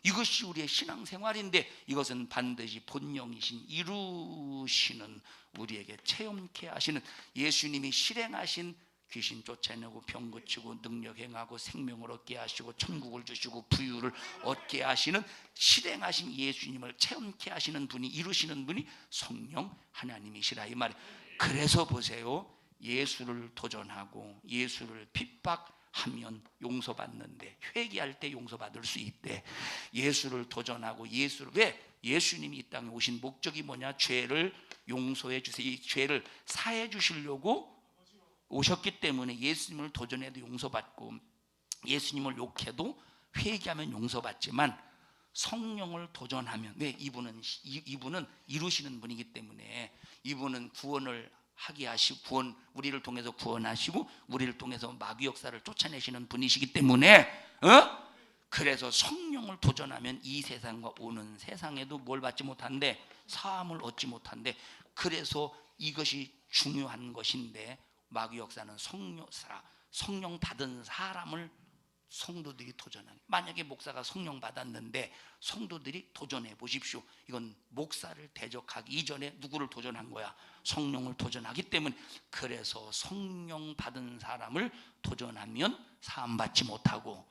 이것이 우리의 신앙생활인데 이것은 반드시 본영이신 이루시는 우리에게 체험케 하시는 예수님이 실행하신 귀신 쫓아내고 병 고치고 능력 행하고 생명을 얻게 하시고 천국을 주시고 부유를 얻게 하시는 실행하신 예수님을 체험케 하시는 분이 이루시는 분이 성령 하나님이시라 이 말이에요. 그래서 보세요. 예수를 도전하고 예수를 핍박하면 용서받는데 회개할 때 용서받을 수 있대. 예수를 도전하고 예수를 왜? 예수님이 이 땅에 오신 목적이 뭐냐? 죄를 용서해 주세요. 이 죄를 사해 주시려고 오셨기 때문에 예수님을 도전해도 용서받고 예수님을 욕해도 회개하면 용서받지만 성령을 도전하면 왜? 이분은 이루시는 분이기 때문에 이분은 구원을 하게 하시고 구원 우리를 통해서 구원하시고 우리를 통해서 마귀 역사를 쫓아내시는 분이시기 때문에 그래서 성령을 도전하면 이 세상과 오는 세상에도 뭘 받지 못한대? 사함을 얻지 못한대. 그래서 이것이 중요한 것인데 마귀 역사는 성령 받은 사람을 성도들이 도전하는. 만약에 목사가 성령 받았는데 성도들이 도전해 보십시오. 이건 목사를 대적하기 이전에 누구를 도전한 거야? 성령을 도전하기 때문에. 그래서 성령 받은 사람을 도전하면 사함 받지 못하고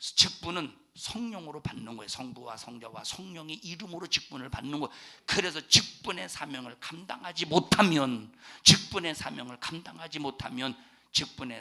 직분은 성령으로 받는 거예요. 성부와 성자와 성령의 이름으로 직분을 받는 거예요. 그래서 직분의 사명을 감당하지 못하면 직분의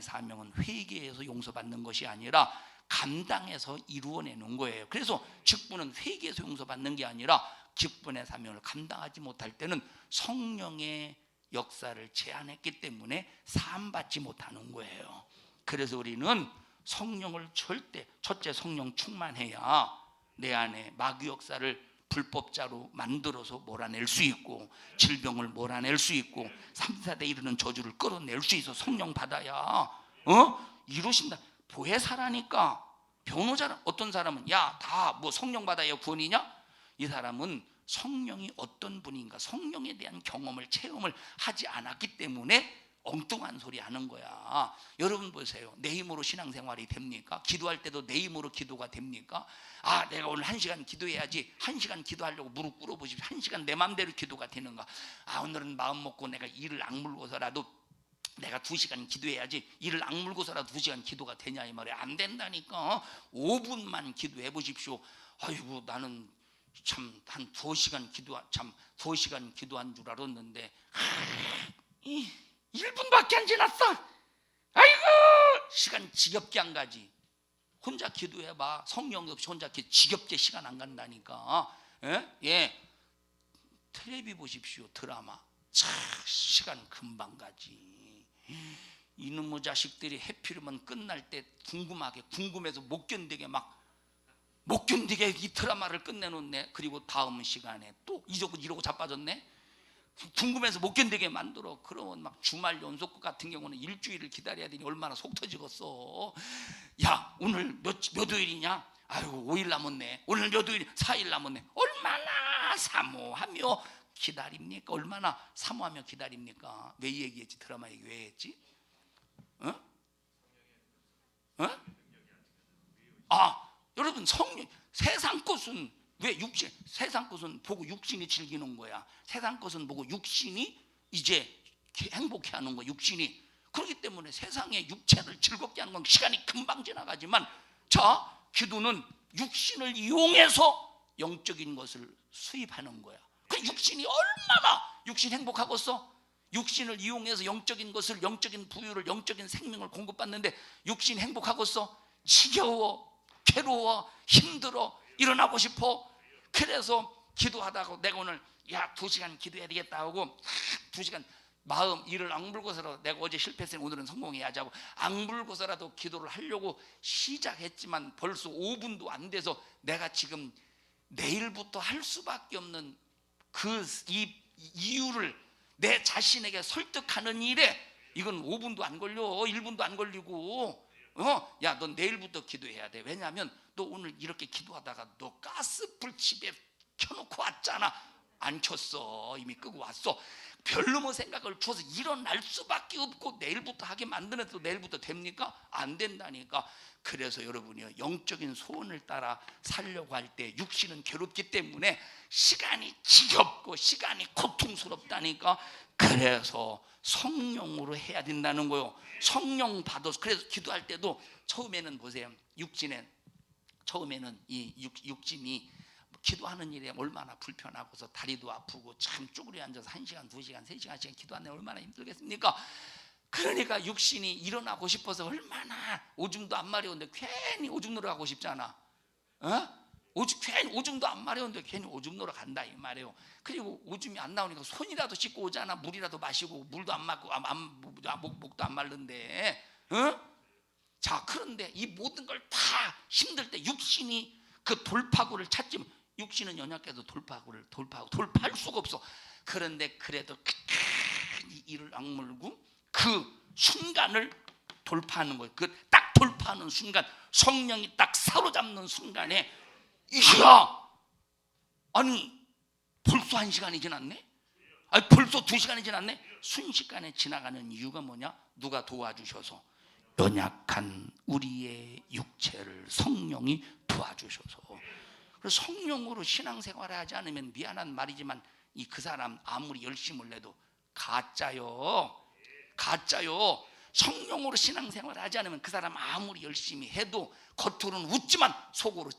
사명은 회개해서 용서받는 것이 아니라 감당해서 이루어내는 거예요. 그래서 직분은 회개해서 용서받는 게 아니라 직분의 사명을 감당하지 못할 때는 성령의 역사를 제한했기 때문에 사함받지 못하는 거예요. 그래서 우리는 성령을 절대 첫째 성령 충만해야 내 안에 마귀 역사를 불법자로 만들어서 몰아낼 수 있고 질병을 몰아낼 수 있고 3, 4대 이르는 저주를 끌어낼 수 있어. 성령 받아야 이루신다. 보혜사라니까. 변호자라. 어떤 사람은 야 다 뭐 성령 받아야 구원이냐? 이 사람은 성령이 어떤 분인가 성령에 대한 경험을 체험을 하지 않았기 때문에 엉뚱한 소리 하는 거야. 여러분 보세요. 내 힘으로 신앙생활이 됩니까? 기도할 때도 내 힘으로 기도가 됩니까? 아 내가 오늘 1시간 기도해야지. 1시간 기도하려고 무릎 꿇어보십시오. 1시간 내 마음대로 기도가 되는가? 아 오늘은 마음 먹고 내가 이를 악물고서라도 내가 2시간 기도해야지. 이를 악물고서라도 2시간 기도가 되냐 이 말이야. 안 된다니까. 5분만 기도해 보십시오. 아이고 나는 참 한 2시간 기도한 줄 알았는데 1분밖에 안 지났어. 아이고 시간 지겹게 안 가지. 혼자 기도해봐. 성령 없이 혼자 지겹게 시간 안 간다니까. 예. 텔레비 보십시오. 드라마 참 시간 금방 가지. 이놈의 자식들이 해피르면 끝날 때 궁금해서 못 견디게 이 드라마를 끝내놓네. 그리고 다음 시간에 또 이러고 자빠졌네. 궁금해서 못 견디게 만들어. 그러면 막 주말 연속극 같은 경우는 일주일을 기다려야 되니 얼마나 속 터지겠어. 야 오늘 몇 요일이냐? 아이고 5일 남았네. 오늘 몇 요일? 4일 남았네. 얼마나 사모하며 기다립니까? 얼마나 사모하며 기다립니까? 왜 얘기했지? 드라마 얘기 왜 했지? 여러분 세상 것은 왜 세상 것은 보고 육신이 즐기는 거야. 세상 것은 보고 육신이 이제 행복해 하는 거야. 육신이. 그렇기 때문에 세상의 육체를 즐겁게 하는 건 시간이 금방 지나가지만 자 기도는 육신을 이용해서 영적인 것을 수입하는 거야. 그 육신이 얼마나 육신 행복하겠어? 육신을 이용해서 영적인 것을 영적인 부유를 영적인 생명을 공급받는데 육신 행복하겠어? 지겨워 괴로워 힘들어 일어나고 싶어. 그래서 기도하다가 내가 오늘 2시간 기도해야 되겠다 하고 2시간 마음 이를 악물고서라도 내가 어제 실패했으니 오늘은 성공해야지 하고 악물고서라도 기도를 하려고 시작했지만 벌써 5분도 안 돼서 내가 지금 내일부터 할 수밖에 없는 이 이유를 내 자신에게 설득하는 일에 이건 5분도 안 걸려. 1분도 안 걸리고 야, 넌 내일부터 기도해야 돼. 왜냐하면 너 오늘 이렇게 기도하다가 너 가스불 집에 켜놓고 왔잖아. 안 켰어. 이미 끄고 왔어. 별놈의 생각을 줘서 일어날 수밖에 없고 내일부터 하게 만드는데도 내일부터 됩니까? 안 된다니까. 그래서 여러분이요, 영적인 소원을 따라 살려고 할 때 육신은 괴롭기 때문에 시간이 지겹고 시간이 고통스럽다니까. 그래서 성령으로 해야 된다는 거요. 성령 받아서. 그래서 기도할 때도 처음에는 보세요, 처음에는 이 육신이 기도하는 일에 얼마나 불편하고서 다리도 아프고 참 쭈그려 앉아서 1시간, 2시간, 3시간씩 기도하는 데 얼마나 힘들겠습니까? 그러니까 육신이 일어나고 싶어서 얼마나 오줌도 안 마려운데 괜히 오줌 누러 가고 싶잖아. 괜히 오줌도 안 마려운데 괜히 오줌 누러 간다 이 말이에요. 그리고 오줌이 안 나오니까 손이라도 씻고 오잖아. 물이라도 마시고. 물도 안 맞고 목도 안 마른데. 자, 그런데 이 모든 걸 다 힘들 때 육신이 그 돌파구를 찾지만, 육신은 연약해도 돌파할 수가 없어. 그런데 그래도 끝까지 이를 악물고 그 순간을 돌파하는 거예요. 그 딱 돌파하는 순간, 성령이 딱 사로잡는 순간에, 이야, 아니 벌써 1시간이 지났네? 아니 벌써 2시간이 지났네? 순식간에 지나가는 이유가 뭐냐? 누가 도와주셔서, 연약한 우리의 육체를 성령이 도와주셔서. 그래서 성령으로 신앙생활을 하지 않으면 미안한 말이지만 그 사람 아무리 열심을 내도 가짜요. 성령으로 신앙생활을 하지 않으면 그 사람 아무리 열심히 해도 겉으로는 웃지만 속으로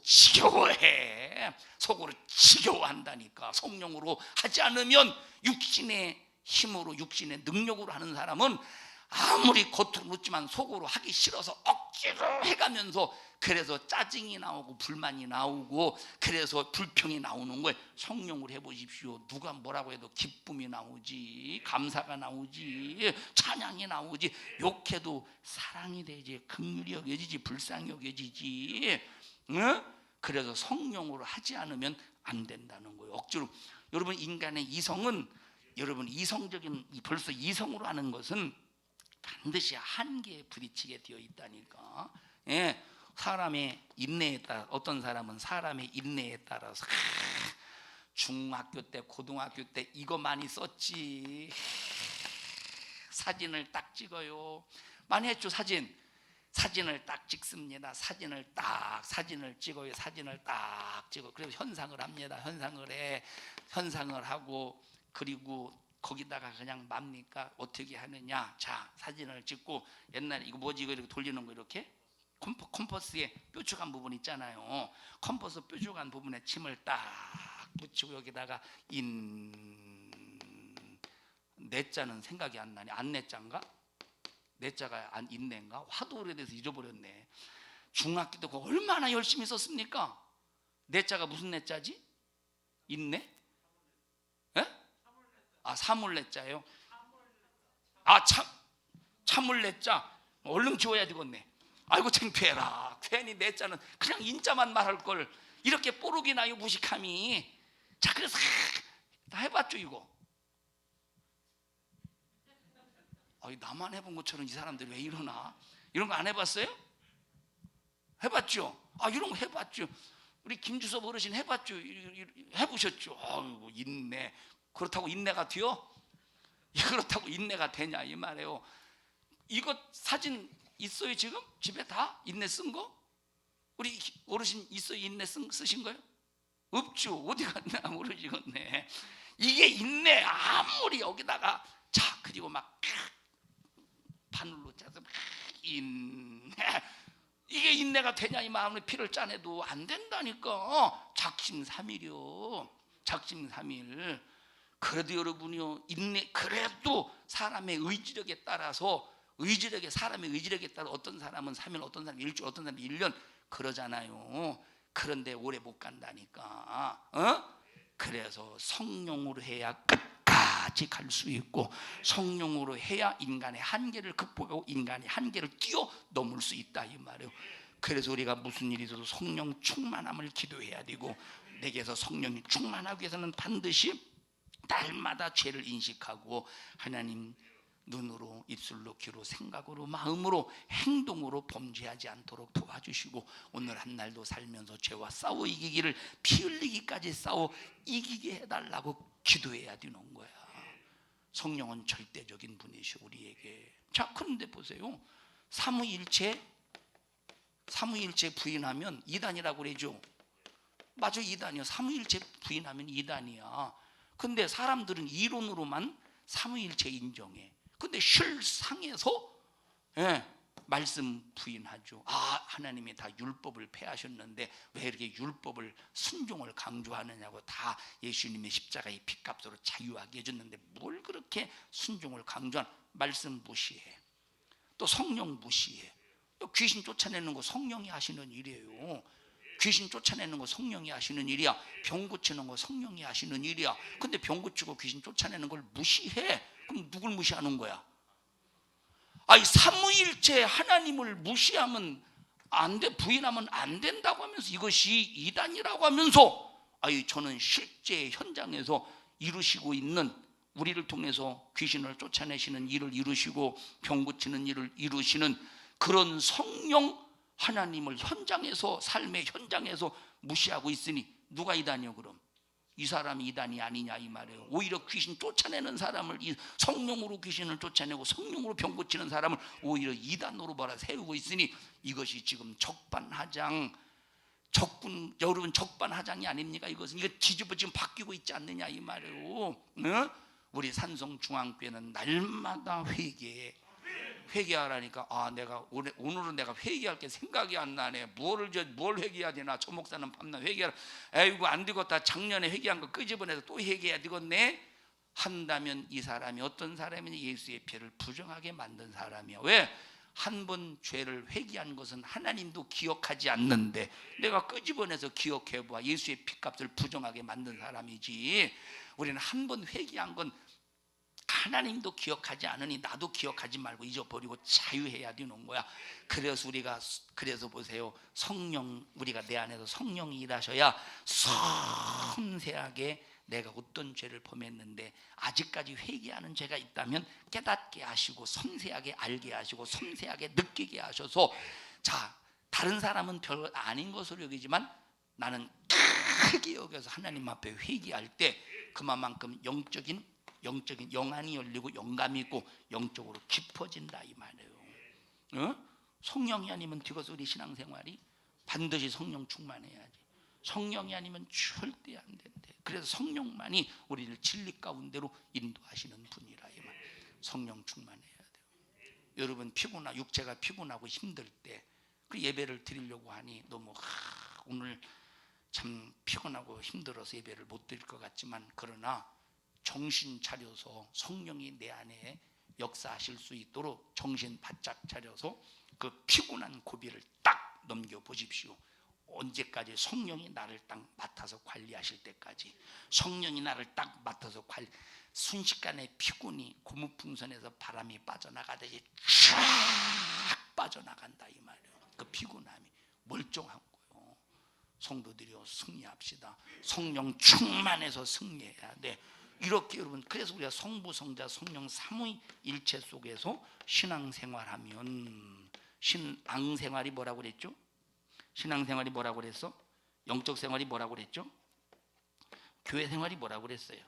지겨워한다니까. 성령으로 하지 않으면 육신의 힘으로, 육신의 능력으로 하는 사람은 아무리 겉으로 웃지만 속으로 하기 싫어서 억지로 해가면서, 그래서 짜증이 나오고 불만이 나오고 그래서 불평이 나오는 거예요. 성령으로 해보십시오. 누가 뭐라고 해도 기쁨이 나오지, 감사가 나오지, 찬양이 나오지. 욕해도 사랑이 되지, 긍휼이 여겨지지, 불쌍히 여겨지지. 그래서 성령으로 하지 않으면 안 된다는 거예요. 억지로. 여러분, 인간의 이성은, 여러분 이성적인, 벌써 이성으로 하는 것은 반드시 한계에 부딪히게 되어 있다니까. 예, 사람의 인내에 따라, 어떤 사람은 사람의 인내에 따라서 중학교 때, 고등학교 때 이거 많이 썼지. 사진을 딱 찍어요. 많이 했죠. 사진을 딱 찍습니다. 사진을 찍어요. 사진을 딱 찍어. 그래서 현상을 합니다. 현상을 하고, 그리고 거기다가 그냥 맙니까? 어떻게 하느냐? 자, 사진을 찍고, 옛날에 이거 뭐지? 이거 이렇게 돌리는 거, 이렇게 컴퍼스에 뾰족한 부분 있잖아요. 컴퍼스 뾰족한 부분에 침을 딱 붙이고, 여기다가 내자는 생각이 안 나네. 안내자인가? 내자가 안 인내인가? 화도 오래돼서 잊어버렸네. 중학교 때 그거 얼마나 열심히 썼습니까? 내자가 무슨 내자지? 인내? 사물내자예요. 참을내자. 얼른 지워야 되겠네. 아이고 창피해라. 괜히 내자는 그냥 인자만 말할 걸 이렇게 뽀록이 나요, 무식함이. 자, 그래서 다 해봤죠 이거. 나만 해본 것처럼 이 사람들이 왜 이러나? 이런 거 안 해봤어요? 해봤죠? 이런 거 해봤죠. 우리 김주섭 어르신 해봤죠? 해보셨죠? 아이고, 인내. 그렇다고 인내가 돼요? 그렇다고 인내가 되냐 이 말이에요. 이거 사진 있어요 지금? 집에 다? 인내 쓴 거? 우리 어르신 있어요? 인내 쓰신 거요? 없죠. 어디 갔나 모르시겠네. 이게 인내. 아무리 여기다가, 자, 그리고 막 바늘로 짜서 인내. 이게 인내가 되냐 이 마음에 피를 짜내도 안 된다니까. 작심삼일이요. 작심삼일. 그래도 여러분이요, 인내. 그래도 사람의 의지력에 따라서, 사람의 의지력에 따라 어떤 사람은 3일, 어떤 사람은 일주일, 어떤 사람은 1년 그러잖아요. 그런데 오래 못 간다니까. 그래서 성령으로 해야 끝까지 갈 수 있고, 성령으로 해야 인간의 한계를 극복하고 인간의 한계를 뛰어넘을 수 있다 이 말이에요. 그래서 우리가 무슨 일이 있어도 성령 충만함을 기도해야 되고, 내게서 성령이 충만하기 위해서는 반드시 날마다 죄를 인식하고 하나님 눈으로, 입술로, 귀로, 생각으로, 마음으로, 행동으로 범죄하지 않도록 도와주시고, 오늘 한 날도 살면서 죄와 싸워 이기기를, 피 흘리기까지 싸워 이기게 해달라고 기도해야 되는 거야. 성령은 절대적인 분이시오 우리에게. 자, 그런데 보세요. 삼위일체 부인하면 이단이라고 그러죠. 맞아, 이단이야. 삼위일체 부인하면 이단이야. 근데 사람들은 이론으로만 삼위일체 인정해. 근데 실상에서 말씀 부인하죠. 하나님이 다 율법을 폐하셨는데 왜 이렇게 율법을 순종을 강조하느냐고. 다 예수님의 십자가의 피값으로 자유하게 해줬는데 뭘 그렇게 순종을 강조한. 말씀 무시해. 또 성령 무시해. 또 귀신 쫓아내는 거 성령이 하시는 일이에요. 귀신 쫓아내는 거 성령이 하시는 일이야. 병 고치는 거 성령이 하시는 일이야. 근데 병 고치고 귀신 쫓아내는 걸 무시해. 그럼 누굴 무시하는 거야? 삼위일체 하나님을 무시하면 안 돼, 부인하면 안 된다고 하면서 이것이 이단이라고 하면서 저는 실제 현장에서 이루시고 있는, 우리를 통해서 귀신을 쫓아내시는 일을 이루시고 병 고치는 일을 이루시는 그런 성령 하나님을 현장에서, 삶의 현장에서 무시하고 있으니 누가 이단이요? 그럼 이 사람이 이단이 아니냐 이 말이에요. 오히려 귀신 쫓아내는 사람을, 성령으로 귀신을 쫓아내고 성령으로 병 고치는 사람을 오히려 이단으로 세우고 있으니 이것이 지금 적반하장, 여러분 적반하장이 아닙니까? 이것은 이거 뒤집어 지금 바뀌고 있지 않느냐 이 말이에요. 우리 산성중앙교회는 날마다 회개하라니까. 내가 오늘은 내가 회개할 게 생각이 안 나네. 뭘 회개해야 되나? 저 목사는 밤낮 회개하라. 에이구 안 되겠다. 작년에 회개한 거 끄집어내서 또 회개해야 되겠네. 한다면 이 사람이 어떤 사람이냐? 예수의 피를 부정하게 만든 사람이야. 왜? 한 번 죄를 회개한 것은 하나님도 기억하지 않는데 내가 끄집어내서 기억해봐. 예수의 피값을 부정하게 만든 사람이지. 우리는 한 번 회개한 건 하나님도 기억하지 않으니 나도 기억하지 말고 잊어버리고 자유해야 되는 거야. 그래서 보세요. 우리가 내 안에서 성령이 일하셔야 섬세하게 내가 어떤 죄를 범했는데 아직까지 회개하는 죄가 있다면 깨닫게 하시고 섬세하게 알게 하시고 섬세하게 느끼게 하셔서, 자, 다른 사람은 별 아닌 것으로 여기지만 나는 크게 여겨서 하나님 앞에 회개할 때 그만큼 영적인 영안이 열리고 영감이 있고 영적으로 깊어진다 이 말이에요. 성령이 아니면 뒤것서 우리 신앙생활이 반드시 성령 충만해야지. 성령이 아니면 절대 안 된대. 그래서 성령만이 우리를 진리 가운데로 인도하시는 분이라 이 말. 성령 충만해야 돼요. 여러분 육체가 피곤하고 힘들 때 그 예배를 드리려고 하니 너무 오늘 참 피곤하고 힘들어서 예배를 못 드릴 것 같지만, 그러나 정신 차려서 성령이 내 안에 역사하실 수 있도록 정신 바짝 차려서 그 피곤한 고비를 딱 넘겨보십시오. 언제까지? 성령이 나를 딱 맡아서 관리하실 때까지. 성령이 나를 딱 맡아서 순식간에 피곤이 고무풍선에서 바람이 빠져나가듯이 쫙 빠져나간다 이 말이에요. 그 피곤함이 멀쩡한 거예요. 성도들이요, 승리합시다. 성령 충만해서 승리해야 돼. 이렇게 여러분, 그래서 우리가 성부, 성자, 성령 삼위일체 속에서 신앙생활하면, 신앙생활이 뭐라고 그랬죠? 신앙생활이 뭐라고 그랬어? 영적 생활이 뭐라고 그랬죠? 교회 생활이 뭐라고 그랬어요?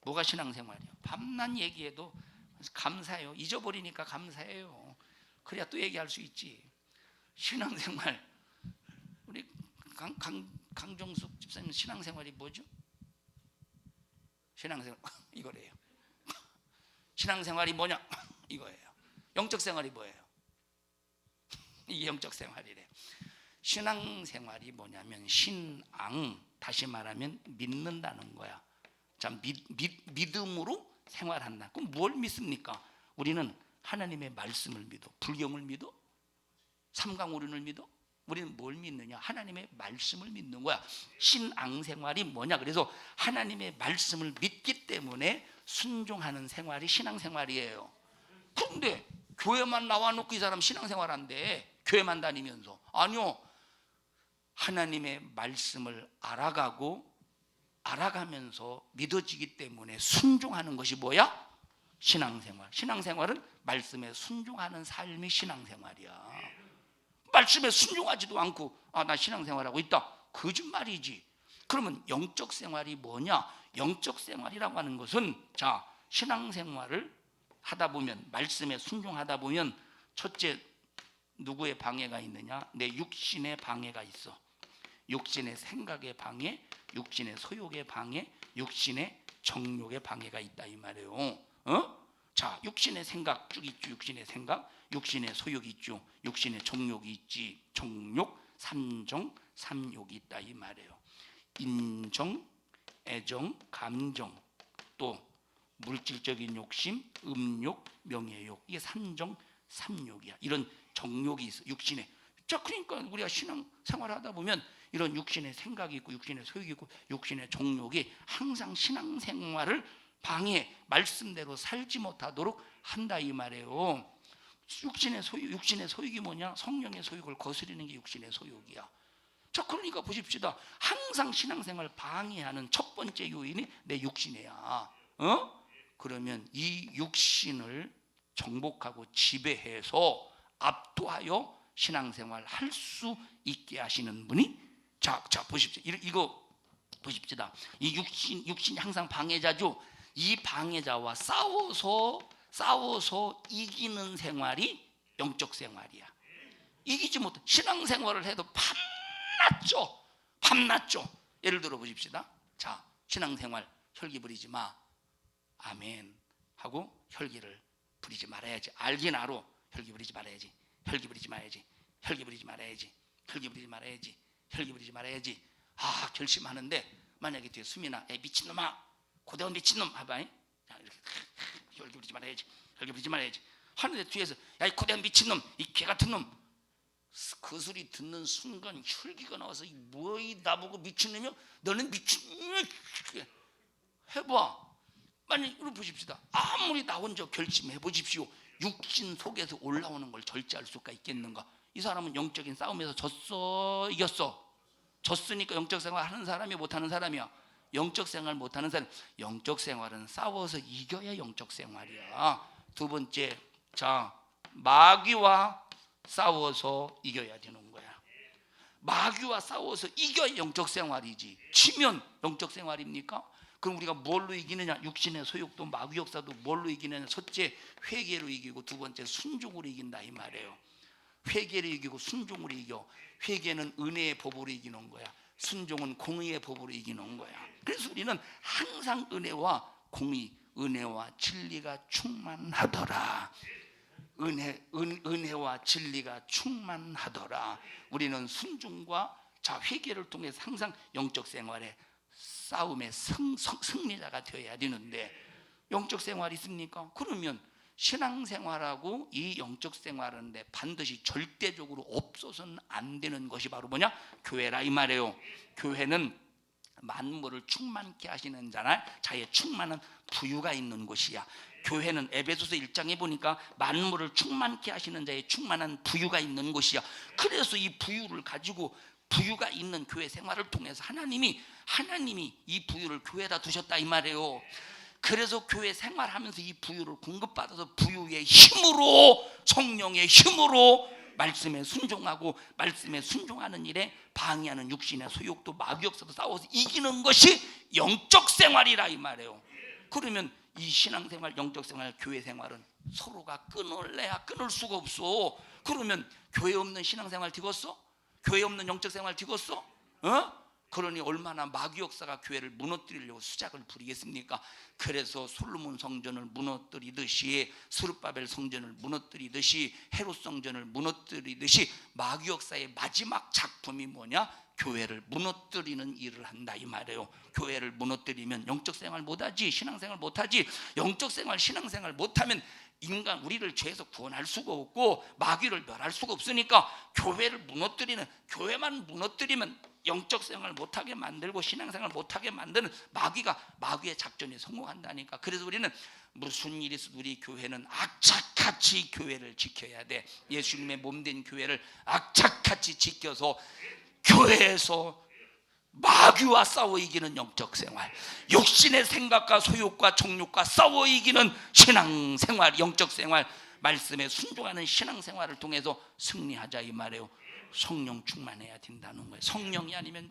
뭐가 신앙생활이에요? 밤낮 얘기해도 감사해요. 잊어버리니까 감사해요. 그래야 또 얘기할 수 있지. 신앙생활, 우리 강정숙 집사님 신앙생활이 뭐죠? 신앙생활 이거래요. 신앙생활이 뭐냐? 이거예요. 영적 생활이 뭐예요? 이게 영적 생활이래. 신앙생활이 뭐냐면 신앙, 다시 말하면 믿는다는 거야. 자, 믿음으로 생활한다. 그럼 뭘 믿습니까? 우리는 하나님의 말씀을 믿어. 불경을 믿어? 삼강오륜을 믿어? 우리는 뭘 믿느냐? 하나님의 말씀을 믿는 거야. 신앙생활이 뭐냐? 그래서 하나님의 말씀을 믿기 때문에 순종하는 생활이 신앙생활이에요. 그런데 교회만 나와놓고 이 사람 신앙생활 한대. 교회만 다니면서. 아니요, 하나님의 말씀을 알아가면서 믿어지기 때문에 순종하는 것이 뭐야? 신앙생활. 신앙생활은 말씀에 순종하는 삶이 신앙생활이야. 말씀에 순종하지도 않고 나 신앙생활하고 있다, 거짓말이지. 그러면 영적 생활이 뭐냐? 영적 생활이라고 하는 것은 자, 신앙생활을 하다 보면, 말씀에 순종하다 보면 첫째, 누구의 방해가 있느냐? 내 육신의 방해가 있어. 육신의 생각의 방해, 육신의 소욕의 방해, 육신의 정욕의 방해가 있다 이 말이에요. 자, 육신의 생각 쭉 있죠. 육신의 생각, 육신의 소욕이 있죠. 육신의 정욕이 있지. 정욕, 삼정, 삼욕이 있다 이 말이에요. 인정, 애정, 감정, 또 물질적인 욕심, 음욕, 명예욕, 이게 삼정, 삼욕이야. 이런 정욕이 있어, 육신에. 자, 그러니까 우리가 신앙 생활하다 보면 이런 육신의 생각이 있고, 육신의 소욕이 있고, 육신의 정욕이 항상 신앙 생활을 방해, 말씀대로 살지 못하도록 한다 이 말이에요. 육신의 소욕이 뭐냐? 성령의 소욕을 거스리는 게 육신의 소욕이야. 자, 그러니까 보십시다. 항상 신앙생활 방해하는 첫 번째 요인이 내 육신이야. 그러면 이 육신을 정복하고 지배해서 압도하여 신앙생활 할 수 있게 하시는 분이 자 보십시오. 이거 보십시다. 이 육신이 항상 방해자죠. 이 방해자와 싸워서 이기는 생활이 영적 생활이야. 이기지 못해 신앙생활을 해도 밤낮죠. 예를 들어 보십시다. 자, 신앙생활 혈기 부리지 마. 아멘 하고 혈기를 부리지 말아야지. 알긴 알아. 혈기 부리지 말아야지. 혈기 부리지 말아야지. 혈기 부리지 말아야지. 혈기 부리지 말아야지. 혈기 부리지 말아야지. 아, 결심하는데 만약에 뒤에 수민아, 야 미친놈아, 고대원 미친놈 하봐. 자, 이렇게 혈기 부리지 말아야지. 혈기 부리지 말아야지 하는데 뒤에서 야 이 고대원 미친놈, 이 개같은 놈, 그 소리 듣는 순간 혈기가 나와서 뭐이 나보고 미친놈이야? 너는 미친놈 해봐. 만약 이거 보십시다. 아무리 나 혼자 결심해 보십시오. 육신 속에서 올라오는 걸 절제할 수가 있겠는가? 이 사람은 영적인 싸움에서 졌어, 이겼어? 졌으니까 영적 생활 하는 사람이 못하는 사람이야. 영적 생활 못하는 사람, 영적 생활은 싸워서 이겨야 영적 생활이야. 두 번째, 자, 마귀와 싸워서 이겨야 되는 거야. 마귀와 싸워서 이겨야 영적 생활이지. 치면 영적 생활입니까? 그럼 우리가 뭘로 이기느냐? 육신의 소욕도 마귀 역사도 뭘로 이기느냐? 첫째, 회개로 이기고, 두 번째, 순종으로 이긴다 이 말이에요. 회개를 이기고 순종으로 이겨. 회개는 은혜의 법으로 이기는 거야. 순종은 공의의 법으로 이기는 거야. 그래서 우리는 항상 은혜와 공의, 은혜와 진리가 충만하더라. 은혜와 진리가 충만하더라. 우리는 순종과 자, 회개를 통해서 항상 영적 생활에 싸움의 승리자가 되어야 되는데, 영적 생활이 있습니까? 그러면 신앙생활하고 이 영적 생활하는데 반드시 절대적으로 없어서는 안 되는 것이 바로 뭐냐? 교회라 이 말이에요. 교회는 만물을 충만케 하시는 자의 충만한 부유가 있는 곳이야. 교회는 에베소서 1장에 보니까 만물을 충만케 하시는 자의 충만한 부유가 있는 곳이야. 그래서 이 부유를 가지고, 부유가 있는 교회 생활을 통해서 하나님이 이 부유를 교회에다 두셨다 이 말이에요. 그래서 교회 생활하면서 이 부유를 공급받아서 부유의 힘으로, 성령의 힘으로 말씀에 순종하고, 말씀에 순종하는 일에 방해하는 육신의 소욕도 마귀 역사도 싸워서 이기는 것이 영적 생활이라 이 말이에요. 그러면 이 신앙생활, 영적 생활, 교회 생활은 서로가 끊을래야 끊을 수가 없어. 그러면 교회 없는 신앙생활 되겠어? 교회 없는 영적 생활 되겠어? 그러니 얼마나 마귀 역사가 교회를 무너뜨리려고 수작을 부리겠습니까? 그래서 솔로몬 성전을 무너뜨리듯이, 스룹바벨 성전을 무너뜨리듯이, 헤롯 성전을 무너뜨리듯이 마귀 역사의 마지막 작품이 뭐냐? 교회를 무너뜨리는 일을 한다 이 말이에요. 교회를 무너뜨리면 영적 생활 못하지, 신앙생활 못하지. 영적 생활, 신앙생활 못하면 인간, 우리를 죄에서 구원할 수가 없고 마귀를 멸할 수가 없으니까 교회를 무너뜨리는, 교회만 무너뜨리면 영적 생활 못하게 만들고 신앙생활 못하게 만드는 마귀의 작전이 성공한다니까. 그래서 우리는 무슨 일이 있어도 우리 교회는 악착같이 교회를 지켜야 돼. 예수님의 몸된 교회를 악착같이 지켜서 교회에서 마귀와 싸워 이기는 영적 생활, 육신의 생각과 소욕과 정욕과 싸워 이기는 신앙생활, 영적 생활, 말씀에 순종하는 신앙생활을 통해서 승리하자 이 말이에요. 성령 충만해야 된다는 거예요. 성령이 아니면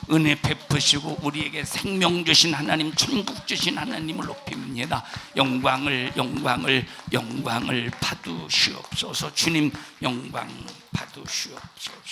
은혜 베푸시고 우리에게 생명 주신 하나님, 천국 주신 하나님을 높입니다. 영광을 받으시옵소서. 주님 영광 받으시옵소서.